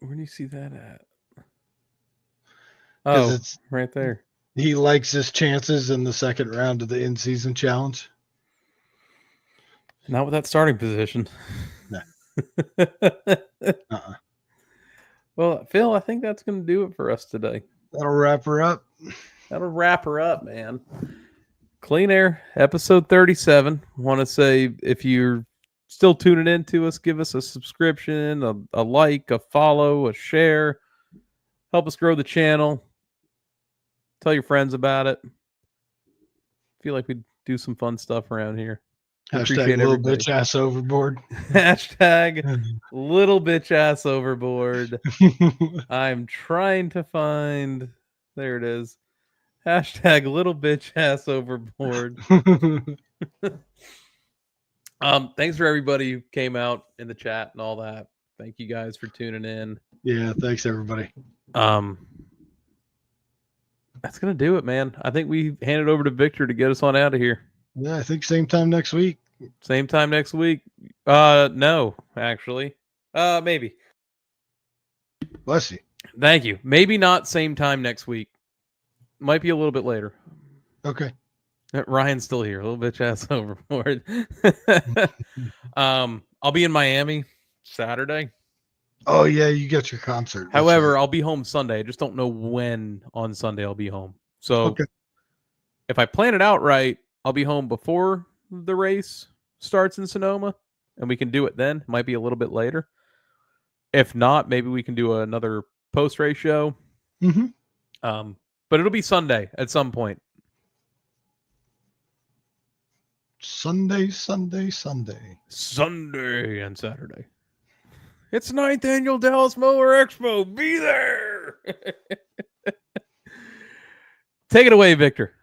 Where do you see that at? Oh, it's right there. He likes his chances in the second round of the in-season challenge. Not with that starting position. No. Well, Phil, I think that's going to do it for us today. That'll wrap her up. That'll wrap her up, man. Clean Air, episode 37. Want to say, if you're still tuning in to us, give us a subscription, a like, a follow, a share. Help us grow the channel. Tell your friends about it. Feel like we do some fun stuff around here. Hashtag little bitch ass overboard. Hashtag little bitch ass overboard. I'm trying to find. There it is. Hashtag little bitch ass overboard. Thanks for everybody who came out in the chat and all that. Thank you guys for tuning in. Yeah, thanks everybody. That's going to do it, man. I think we hand it over to Victor to get us on out of here. Yeah, I think same time next week. Same time next week. No, actually. Maybe. Bless you. Thank you. Maybe not same time next week. Might be a little bit later. Okay. Ryan's still here. A little bitch ass overboard. I'll be in Miami Saturday. Oh yeah, you got your concert. That's However, right. I'll be home Sunday. I just don't know when on Sunday I'll be home. So Okay. if I plan it out right, I'll be home before the race starts in Sonoma, and we can do it then. Might be a little bit later. If not, maybe we can do another post-race show. Mm-hmm. But it'll be Sunday at some point. Sunday And Saturday. It's 9th Annual Dallas Mower Expo. Be there. Take it away, Victor.